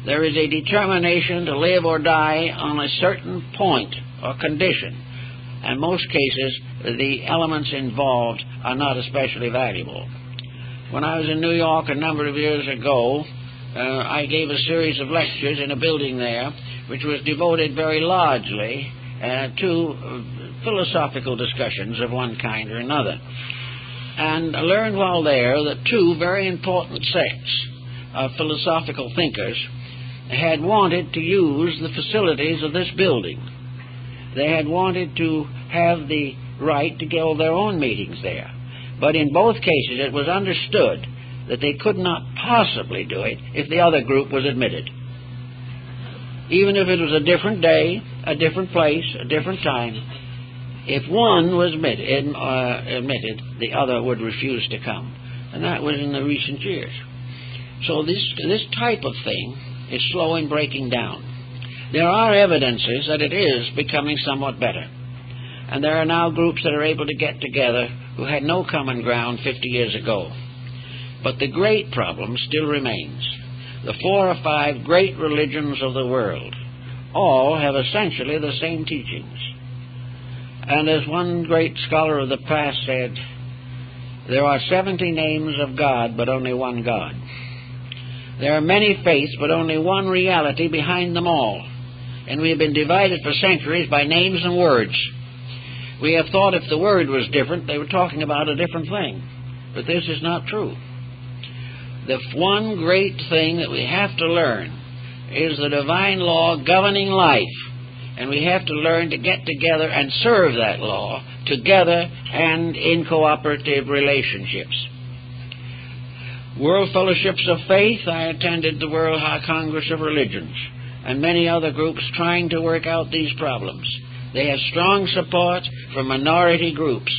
there is a determination to live or die on a certain point or condition. In most cases, the elements involved are not especially valuable. When I was in New York a number of years ago, I gave a series of lectures in a building there, which was devoted very largely to philosophical discussions of one kind or another. And I learned while there that two very important sects of philosophical thinkers had wanted to use the facilities of this building. They had wanted to have the right to hold their own meetings there. But in both cases it was understood that they could not possibly do it if the other group was admitted. Even if it was a different day, a different place, a different time, if one was admitted, the other would refuse to come. And that was in the recent years. So this type of thing is slow in breaking down. There are evidences that it is becoming somewhat better. And there are now groups that are able to get together who had no common ground 50 years ago. But the great problem still remains. The 4 or 5 great religions of the world all have essentially the same teachings. And as one great scholar of the past said, there are 70 names of God, but only one God. There are many faiths, but only one reality behind them all. And we have been divided for centuries by names and words. We have thought if the word was different, they were talking about a different thing. But this is not true. The one great thing that we have to learn is the divine law governing life. And we have to learn to get together and serve that law together and in cooperative relationships. World Fellowships of Faith, I attended the World Congress of Religions and many other groups trying to work out these problems. They have strong support from minority groups,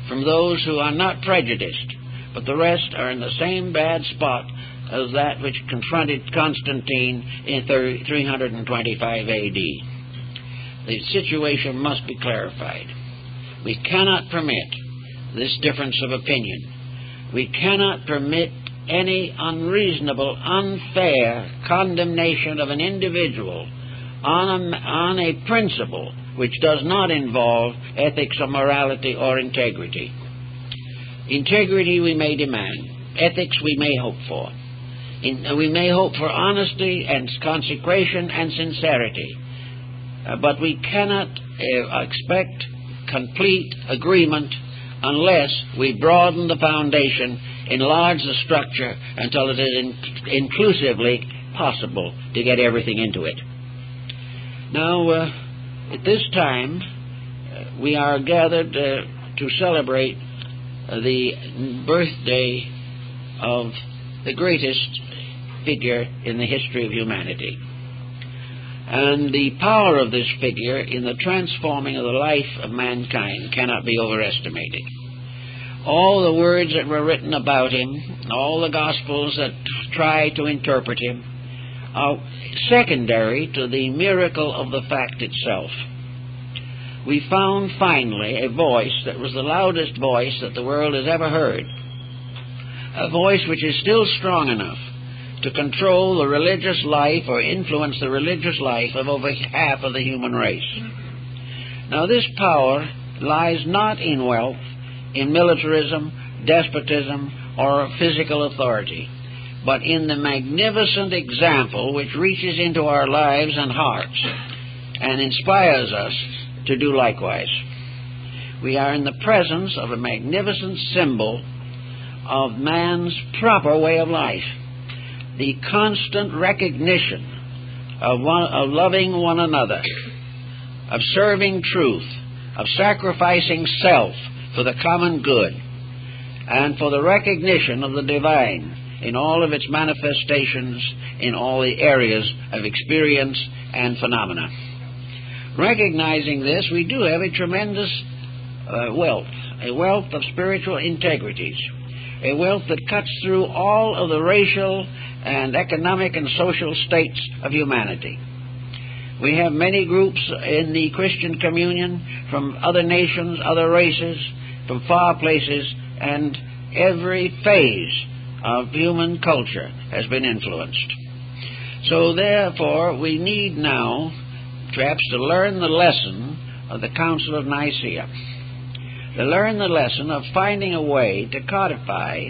from those who are not prejudiced, but the rest are in the same bad spot as that which confronted Constantine in 325 A.D. The situation must be clarified. We cannot permit this difference of opinion. We cannot permit any unreasonable, unfair condemnation of an individual on a principle which does not involve ethics or morality or integrity. Integrity we may demand. Ethics we may hope for. We may hope for honesty and consecration and sincerity. But we cannot expect complete agreement unless we broaden the foundation, enlarge the structure until it is inclusively possible to get everything into it. Now, at this time, we are gathered to celebrate the birthday of the greatest figure in the history of humanity. And the power of this figure in the transforming of the life of mankind cannot be overestimated. All the words that were written about him, all the Gospels that try to interpret him, are secondary to the miracle of the fact itself. We found finally a voice that was the loudest voice that the world has ever heard. A voice which is still strong enough to control the religious life or influence the religious life of over half of the human race. Now this power lies not in wealth, in militarism, despotism, or physical authority, but in the magnificent example which reaches into our lives and hearts and inspires us to do likewise. We are in the presence of a magnificent symbol of man's proper way of life. The constant recognition of loving one another, of serving truth, of sacrificing self for the common good, and for the recognition of the divine in all of its manifestations in all the areas of experience and phenomena. Recognizing this, we do have a tremendous wealth, a wealth of spiritual integrities, a wealth that cuts through all of the racial and economic and social states of humanity. We have many groups in the Christian communion from other nations, other races, from far places, and every phase of human culture has been influenced. So therefore, we need now perhaps to learn the lesson of the Council of Nicaea, to learn the lesson of finding a way to codify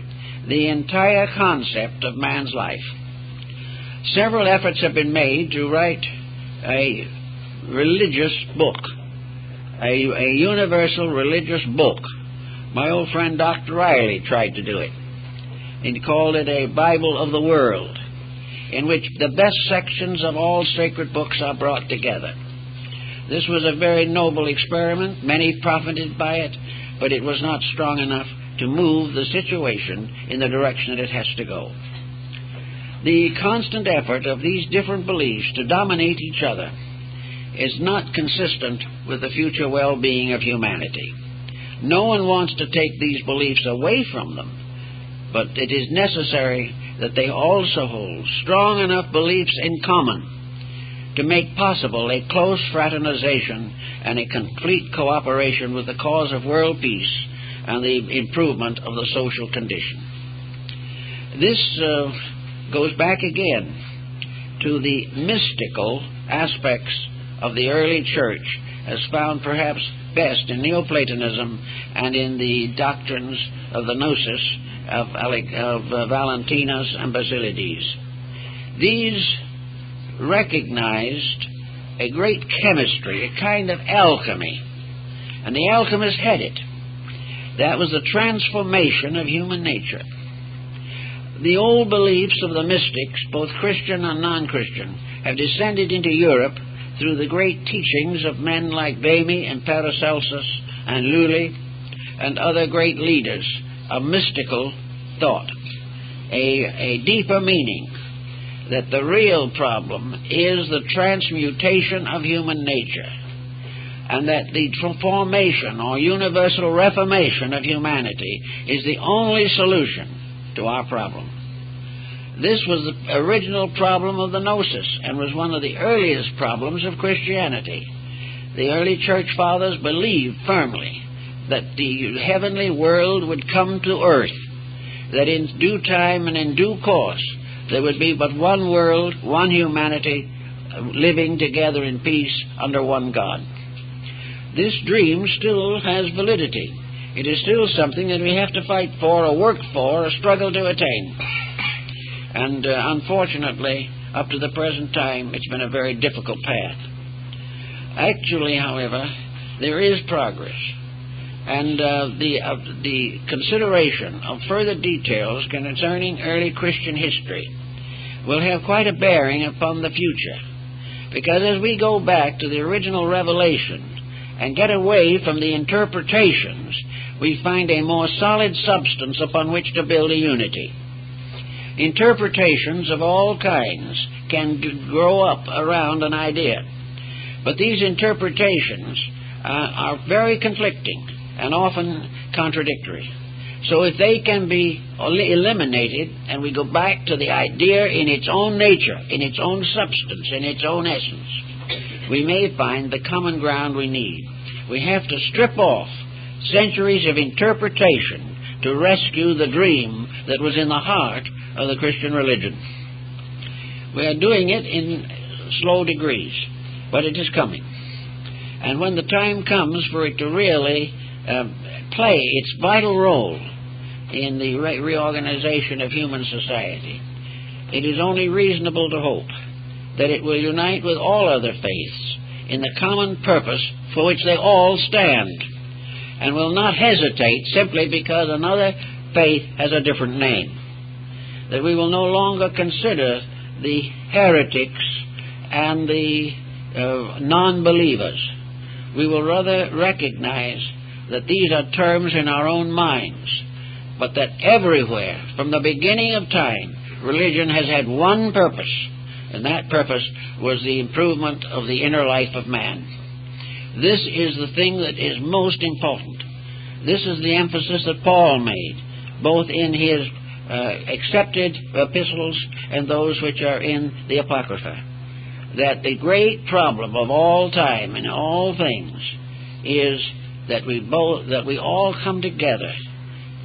the entire concept of man's life. Several efforts have been made to write a religious book, a universal religious book. My old friend Dr. Riley tried to do it. He called it a Bible of the World, in which the best sections of all sacred books are brought together. This was a very noble experiment. Many profited by it, but it was not strong enough to move the situation in the direction that it has to go. The constant effort of these different beliefs to dominate each other is not consistent with the future well-being of humanity. No one wants to take these beliefs away from them, but it is necessary that they also hold strong enough beliefs in common to make possible a close fraternization and a complete cooperation with the cause of world peace and the improvement of the social condition. This goes back again to the mystical aspects of the early church, as found perhaps best in Neoplatonism and in the doctrines of the Gnosis of Valentinus and Basilides. These recognized a great chemistry, a kind of alchemy, and the alchemist had it. That was the transformation of human nature. The old beliefs of the mystics, both Christian and non-Christian, have descended into Europe through the great teachings of men like Bamy and Paracelsus and Lully and other great leaders of mystical thought. A deeper meaning, that the real problem is the transmutation of human nature, and that the transformation or universal reformation of humanity is the only solution to our problem. This was the original problem of the Gnosis and was one of the earliest problems of Christianity. The early church fathers believed firmly that the heavenly world would come to earth, that in due time and in due course there would be but one world, one humanity, living together in peace under one God. This dream still has validity. It is still something that we have to fight for or work for or struggle to attain. And unfortunately, up to the present time, it's been a very difficult path. Actually, however, there is progress. And the consideration of further details concerning early Christian history will have quite a bearing upon the future. Because as we go back to the original revelation and get away from the interpretations, we find a more solid substance upon which to build a unity. Interpretations of all kinds can grow up around an idea, but these interpretations are very conflicting and often contradictory. So if they can be eliminated and we go back to the idea in its own nature, in its own substance, in its own essence, we may find the common ground we need. We have to strip off centuries of interpretation to rescue the dream that was in the heart of the Christian religion. We are doing it in slow degrees, but it is coming. And when the time comes for it to really play its vital role in the reorganization of human society, it is only reasonable to hope that it will unite with all other faiths in the common purpose for which they all stand, and will not hesitate simply because another faith has a different name. That we will no longer consider the heretics and the non-believers. We will rather recognize that these are terms in our own minds, but that everywhere, from the beginning of time, religion has had one purpose, and that purpose was the improvement of the inner life of man. This is the thing that is most important. This is the emphasis that Paul made, both in his accepted epistles and those which are in the Apocrypha, that the great problem of all time and all things is that we all come together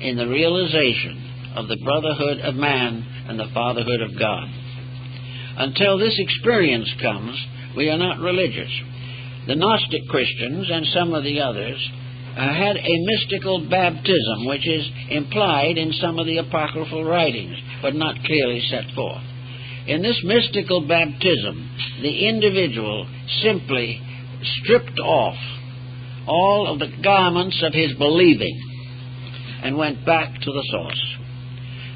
in the realization of the brotherhood of man and the fatherhood of God. Until this experience comes, we are not religious. The Gnostic Christians and some of the others had a mystical baptism, which is implied in some of the apocryphal writings, but not clearly set forth. In this mystical baptism, the individual simply stripped off all of the garments of his believing and went back to the source.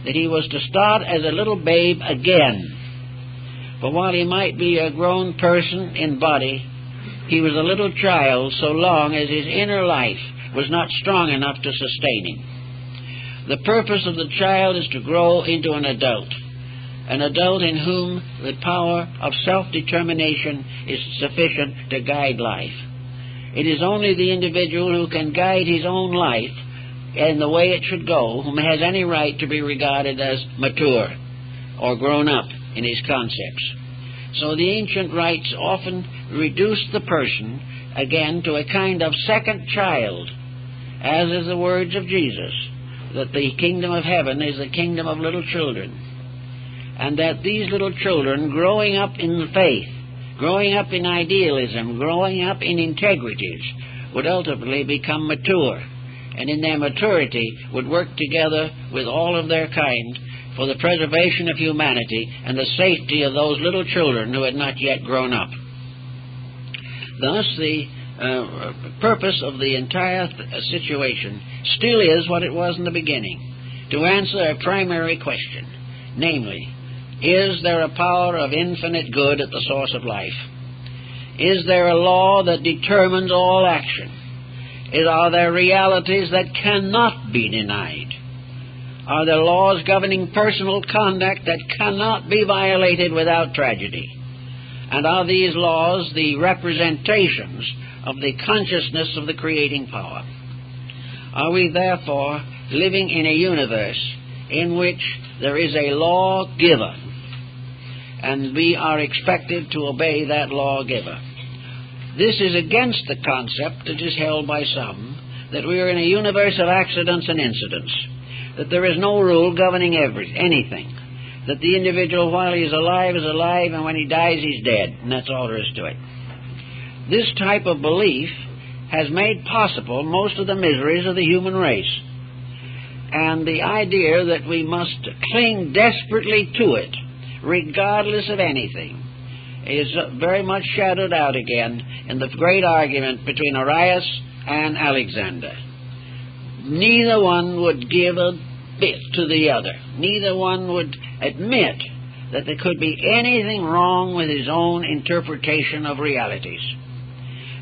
That he was to start as a little babe again. For while he might be a grown person in body, he was a little child so long as his inner life was not strong enough to sustain him. The purpose of the child is to grow into an adult in whom the power of self-determination is sufficient to guide life. It is only the individual who can guide his own life in the way it should go whom has any right to be regarded as mature or grown up in his concepts. So the ancient rites often reduce the person again to a kind of second child, as is the words of Jesus, that the kingdom of heaven is the kingdom of little children, and that these little children, growing up in the faith, growing up in idealism, growing up in integrities, would ultimately become mature, and in their maturity would work together with all of their kind for the preservation of humanity and the safety of those little children who had not yet grown up. Thus, the purpose of the entire situation still is what it was in the beginning, to answer a primary question, namely, is there a power of infinite good at the source of life? Is there a law that determines all action? Are there realities that cannot be denied? Are there laws governing personal conduct that cannot be violated without tragedy? And are these laws the representations of the consciousness of the creating power? Are we therefore living in a universe in which there is a lawgiver, and we are expected to obey that lawgiver? This is against the concept that is held by some, that we are in a universe of accidents and incidents, that there is no rule governing anything, that the individual while he is alive, and when he dies, he's dead, and that's all there is to it. This type of belief has made possible most of the miseries of the human race, and the idea that we must cling desperately to it, regardless of anything, is very much shadowed out again in the great argument between Arius and Alexander. Neither one would give a bit to the other. Neither one would admit that there could be anything wrong with his own interpretation of realities.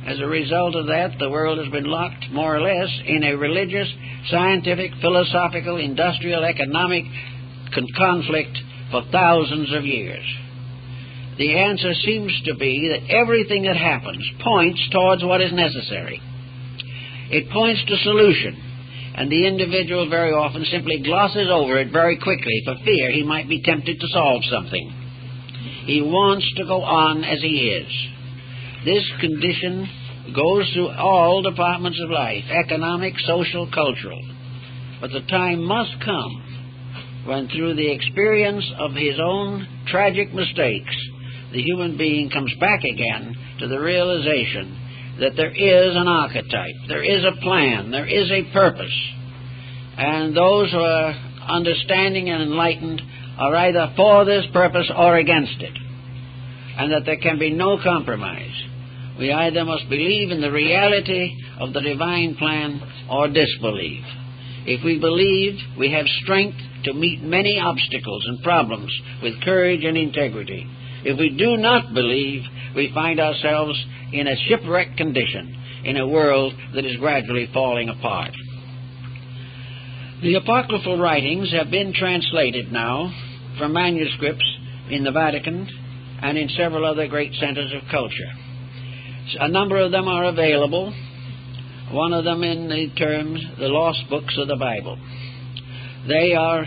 As a result of that, the world has been locked, more or less, in a religious, scientific, philosophical, industrial, economic conflict for thousands of years. The answer seems to be that everything that happens points towards what is necessary. It points to solution, and the individual very often simply glosses over it very quickly for fear he might be tempted to solve something. He wants to go on as he is. This condition goes through all departments of life, economic, social, cultural. But the time must come when, through the experience of his own tragic mistakes, the human being comes back again to the realization that there is an archetype, there is a plan, there is a purpose. And those who are understanding and enlightened are either for this purpose or against it, and that there can be no compromise. We either must believe in the reality of the divine plan or disbelieve. If we believe, we have strength to meet many obstacles and problems with courage and integrity. If we do not believe, we find ourselves in a shipwrecked condition in a world that is gradually falling apart. The apocryphal writings have been translated now from manuscripts in the Vatican and in several other great centers of culture. A number of them are available, one of them in the terms, the lost books of the Bible. They are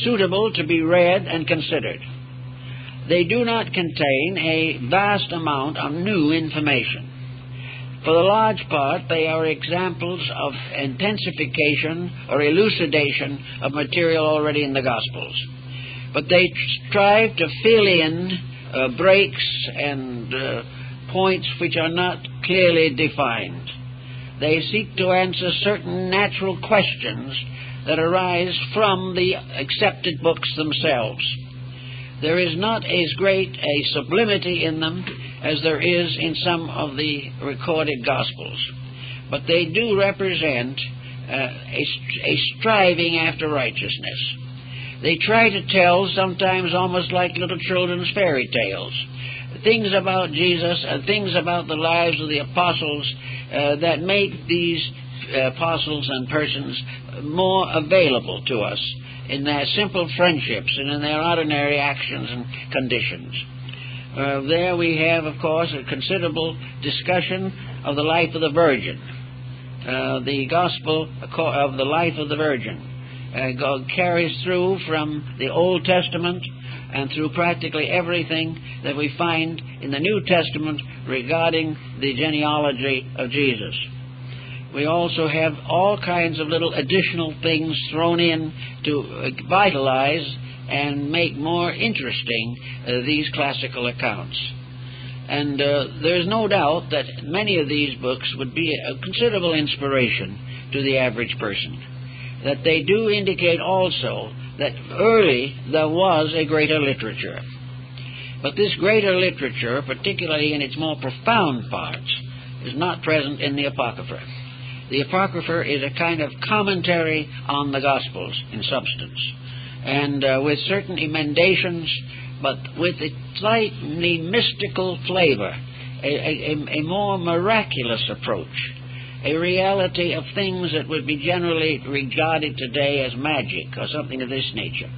suitable to be read and considered. They do not contain a vast amount of new information. For the large part, they are examples of intensification or elucidation of material already in the Gospels. But they strive to fill in breaks and points which are not clearly defined. They seek to answer certain natural questions that arise from the accepted books themselves. There is not as great a sublimity in them as there is in some of the recorded Gospels, but they do represent a striving after righteousness. They try to tell, sometimes almost like little children's fairy tales, things about Jesus and things about the lives of the apostles that make these apostles and persons more available to us in their simple friendships and in their ordinary actions and conditions. There we have, of course, a considerable discussion of the life of the Virgin. The Gospel of the life of the Virgin carries through from the Old Testament and through practically everything that we find in the New Testament regarding the genealogy of Jesus. We also have all kinds of little additional things thrown in to vitalize and make more interesting these classical accounts. And there's no doubt that many of these books would be a considerable inspiration to the average person. That they do indicate also that early there was a greater literature. But this greater literature, particularly in its more profound parts, is not present in the Apocrypha. The Apocrypha is a kind of commentary on the Gospels in substance, and with certain emendations, but with a slightly mystical flavor, a more miraculous approach, a reality of things that would be generally regarded today as magic or something of this nature.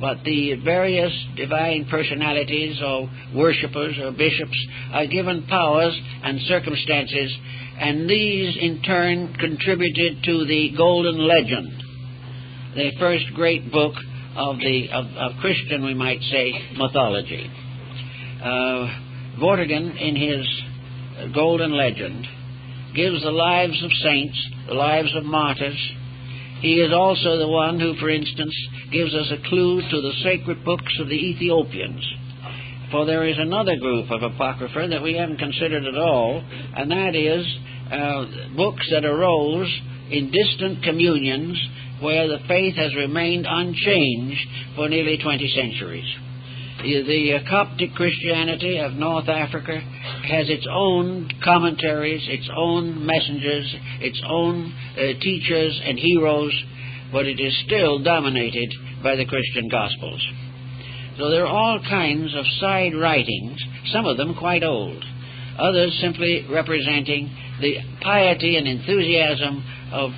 But the various divine personalities or worshippers or bishops are given powers and circumstances, and these in turn contributed to the Golden Legend, the first great book of Christian, we might say, mythology. Vortigern, in his Golden Legend, gives the lives of saints, the lives of martyrs. He is also the one who, for instance, gives us a clue to the sacred books of the Ethiopians. For there is another group of Apocrypha that we haven't considered at all, and that is books that arose in distant communions where the faith has remained unchanged for nearly 20 centuries. The Coptic Christianity of North Africa has its own commentaries, its own messengers, its own teachers and heroes, but it is still dominated by the Christian Gospels. So there are all kinds of side writings, some of them quite old, others simply representing the piety and enthusiasm of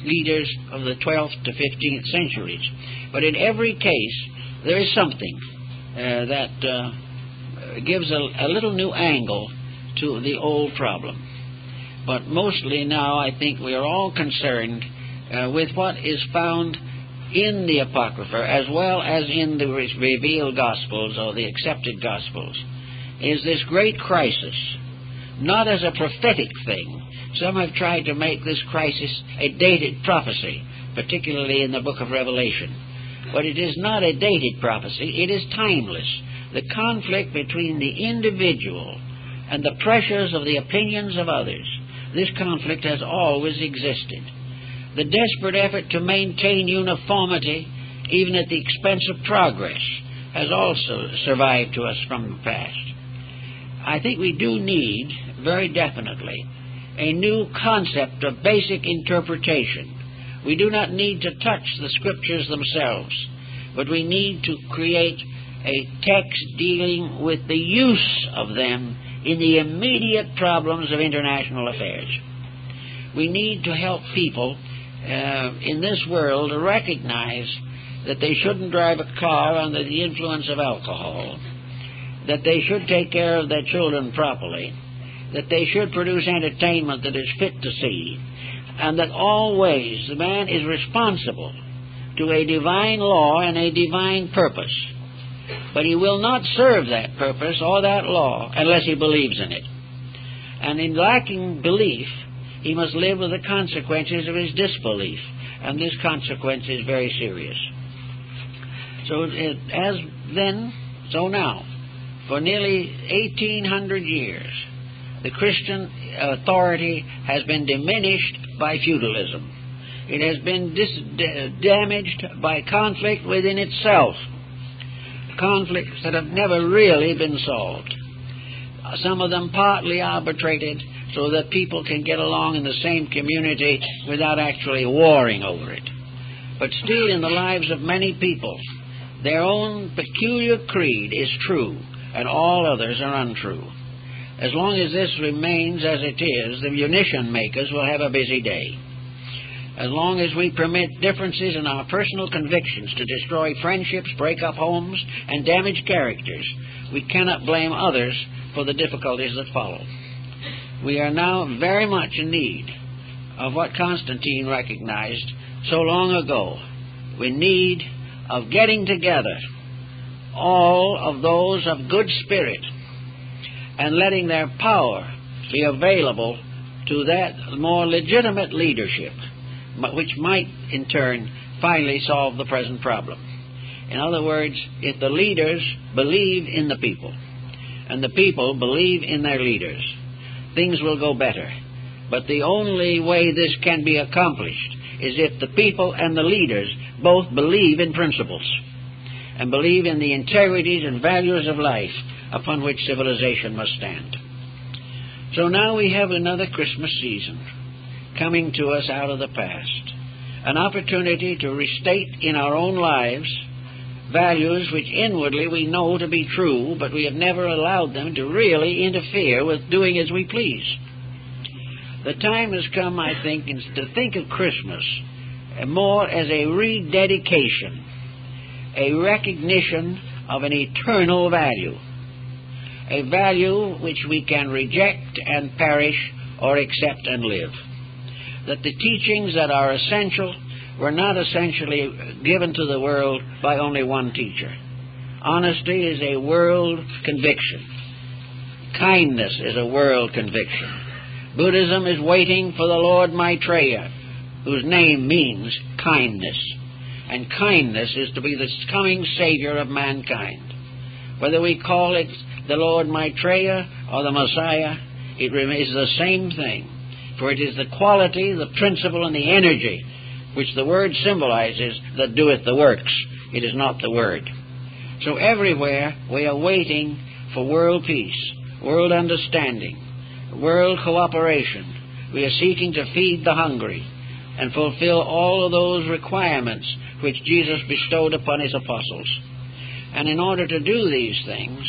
leaders of the 12th to 15th centuries. But in every case, there is something that gives a little new angle to the old problem. But mostly now I think we are all concerned with what is found in the Apocrypha as well as in the revealed Gospels or the accepted Gospels, is this great crisis, not as a prophetic thing. Some have tried to make this crisis a dated prophecy, particularly in the book of Revelation. But it is not a dated prophecy, it is timeless. The conflict between the individual and the pressures of the opinions of others, this conflict has always existed. The desperate effort to maintain uniformity, even at the expense of progress, has also survived to us from the past. I think we do need, very definitely, a new concept of basic interpretation. We do not need to touch the Scriptures themselves, but we need to create a text dealing with the use of them in the immediate problems of international affairs. We need to help people in this world to recognize that they shouldn't drive a car under the influence of alcohol, that they should take care of their children properly, that they should produce entertainment that is fit to see, and that always the man is responsible to a divine law and a divine purpose. But he will not serve that purpose or that law unless he believes in it. And in lacking belief, he must live with the consequences of his disbelief, and this consequence is very serious. So as then, so now, for nearly 1,800 years, the Christian authority has been diminished by feudalism. It has been damaged by conflict within itself, conflicts that have never really been solved. Some of them partly arbitrated so that people can get along in the same community without actually warring over it. But still, in the lives of many people, their own peculiar creed is true, and all others are untrue. As long as this remains as it is, the munition makers will have a busy day. as long as we permit differences in our personal convictions to destroy friendships, break up homes, and damage characters, we cannot blame others for the difficulties that follow. We are now very much in need of what Constantine recognized so long ago. We need of getting together all of those of good spirit and letting their power be available to that more legitimate leadership, which might in turn finally solve the present problem. In other words, if the leaders believe in the people and the people believe in their leaders, things will go better. But the only way this can be accomplished is if the people and the leaders both believe in principles and believe in the integrities and values of life upon which civilization must stand. So now we have another Christmas season coming to us out of the past, an opportunity to restate in our own lives values which inwardly we know to be true, but we have never allowed them to really interfere with doing as we please. The time has come, I think, to think of Christmas more as a rededication, a recognition of an eternal value, a value which we can reject and perish or accept and live. That the teachings that are essential were not essentially given to the world by only one teacher. Honesty is a world conviction. Kindness is a world conviction. Buddhism is waiting for the Lord Maitreya, whose name means kindness. And kindness is to be the coming Savior of mankind. Whether we call it the Lord Maitreya or the Messiah, it remains the same thing. For it is the quality, the principle, and the energy which the Word symbolizes that doeth the works. It is not the Word. So everywhere we are waiting for world peace, world understanding, world cooperation. We are seeking to feed the hungry and fulfill all of those requirements which Jesus bestowed upon His apostles. And in order to do these things,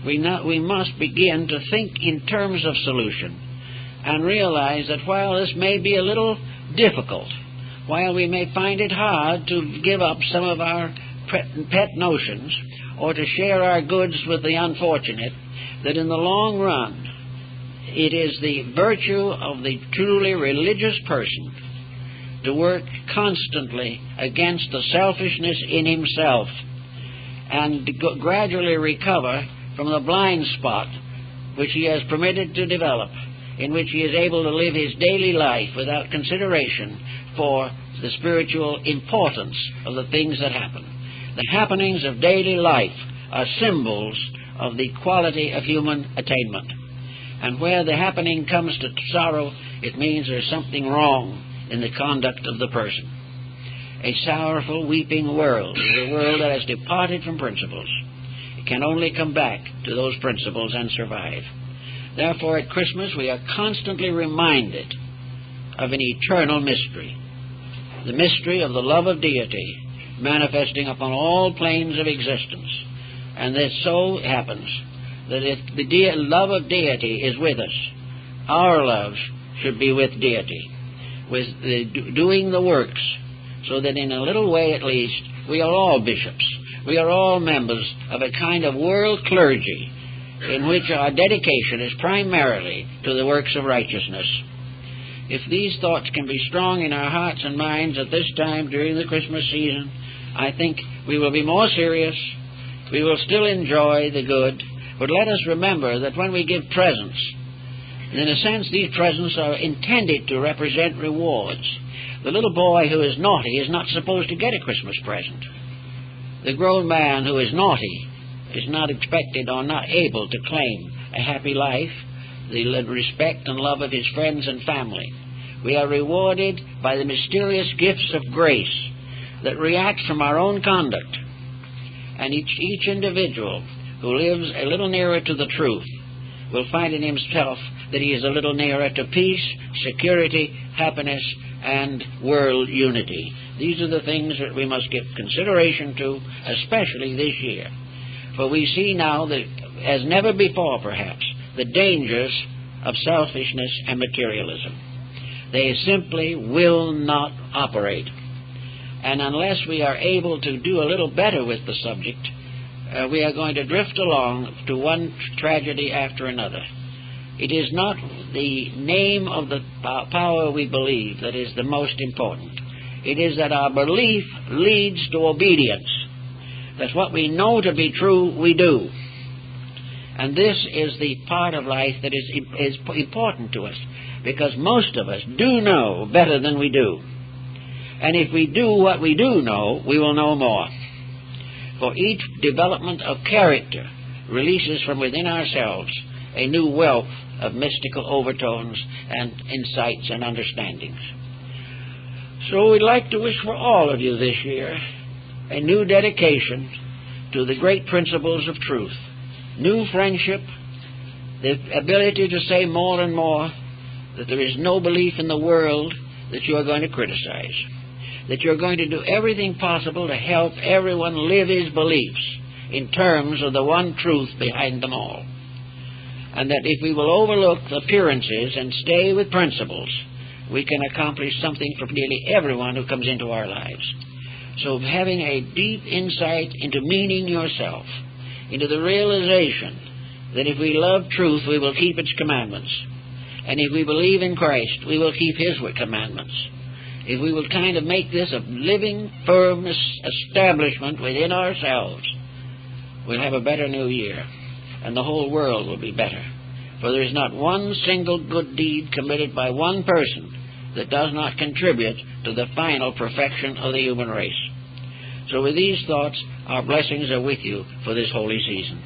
we must begin to think in terms of solution and realize that while this may be a little difficult, while we may find it hard to give up some of our pet notions or to share our goods with the unfortunate, that in the long run it is the virtue of the truly religious person to work constantly against the selfishness in himself and to gradually recover from the blind spot which he has permitted to develop, in which he is able to live his daily life without consideration for the spiritual importance of the things that happen. The happenings of daily life are symbols of the quality of human attainment. And where the happening comes to sorrow, it means there's something wrong in the conduct of the person. A sorrowful, weeping world is a world that has departed from principles. It can only come back to those principles and survive. Therefore, at Christmas, we are constantly reminded of an eternal mystery, the mystery of the love of deity manifesting upon all planes of existence. And this so happens that if the love of deity is with us, our love should be with deity, with doing the works, so that in a little way at least, we are all bishops. We are all members of a kind of world clergy in which our dedication is primarily to the works of righteousness. If these thoughts can be strong in our hearts and minds at this time during the Christmas season, I think we will be more serious. We will still enjoy the good, but let us remember that when we give presents, in a sense these presents are intended to represent rewards. The little boy who is naughty is not supposed to get a Christmas present. The grown man who is naughty is not expected or not able to claim a happy life, the respect and love of his friends and family. We are rewarded by the mysterious gifts of grace that react from our own conduct. And each individual who lives a little nearer to the truth will find in himself that he is a little nearer to peace, security, happiness, and world unity. These are the things that we must give consideration to, especially this year. For we see now that, as never before perhaps, the dangers of selfishness and materialism. They simply will not operate. And unless we are able to do a little better with the subject, we are going to drift along to one tragedy after another. It is not the name of the power we believe that is the most important. It is that our belief leads to obedience. That what we know to be true, we do. And this is the part of life that is important to us, because most of us do know better than we do. And if we do what we do know, we will know more. For each development of character releases from within ourselves a new wealth of mystical overtones and insights and understandings. So we'd like to wish for all of you this year a new dedication to the great principles of truth, new friendship, the ability to say more and more that there is no belief in the world that you are going to criticize, that you're going to do everything possible to help everyone live his beliefs in terms of the one truth behind them all. And that if we will overlook appearances and stay with principles, we can accomplish something for nearly everyone who comes into our lives. So having a deep insight into meaning yourself, into the realization that if we love truth, we will keep its commandments. And if we believe in Christ, we will keep his commandments. If we will kind of make this a living, firm establishment within ourselves, we'll have a better new year. And the whole world will be better. For there is not one single good deed committed by one person that does not contribute to the final perfection of the human race. So with these thoughts, our blessings are with you for this holy season.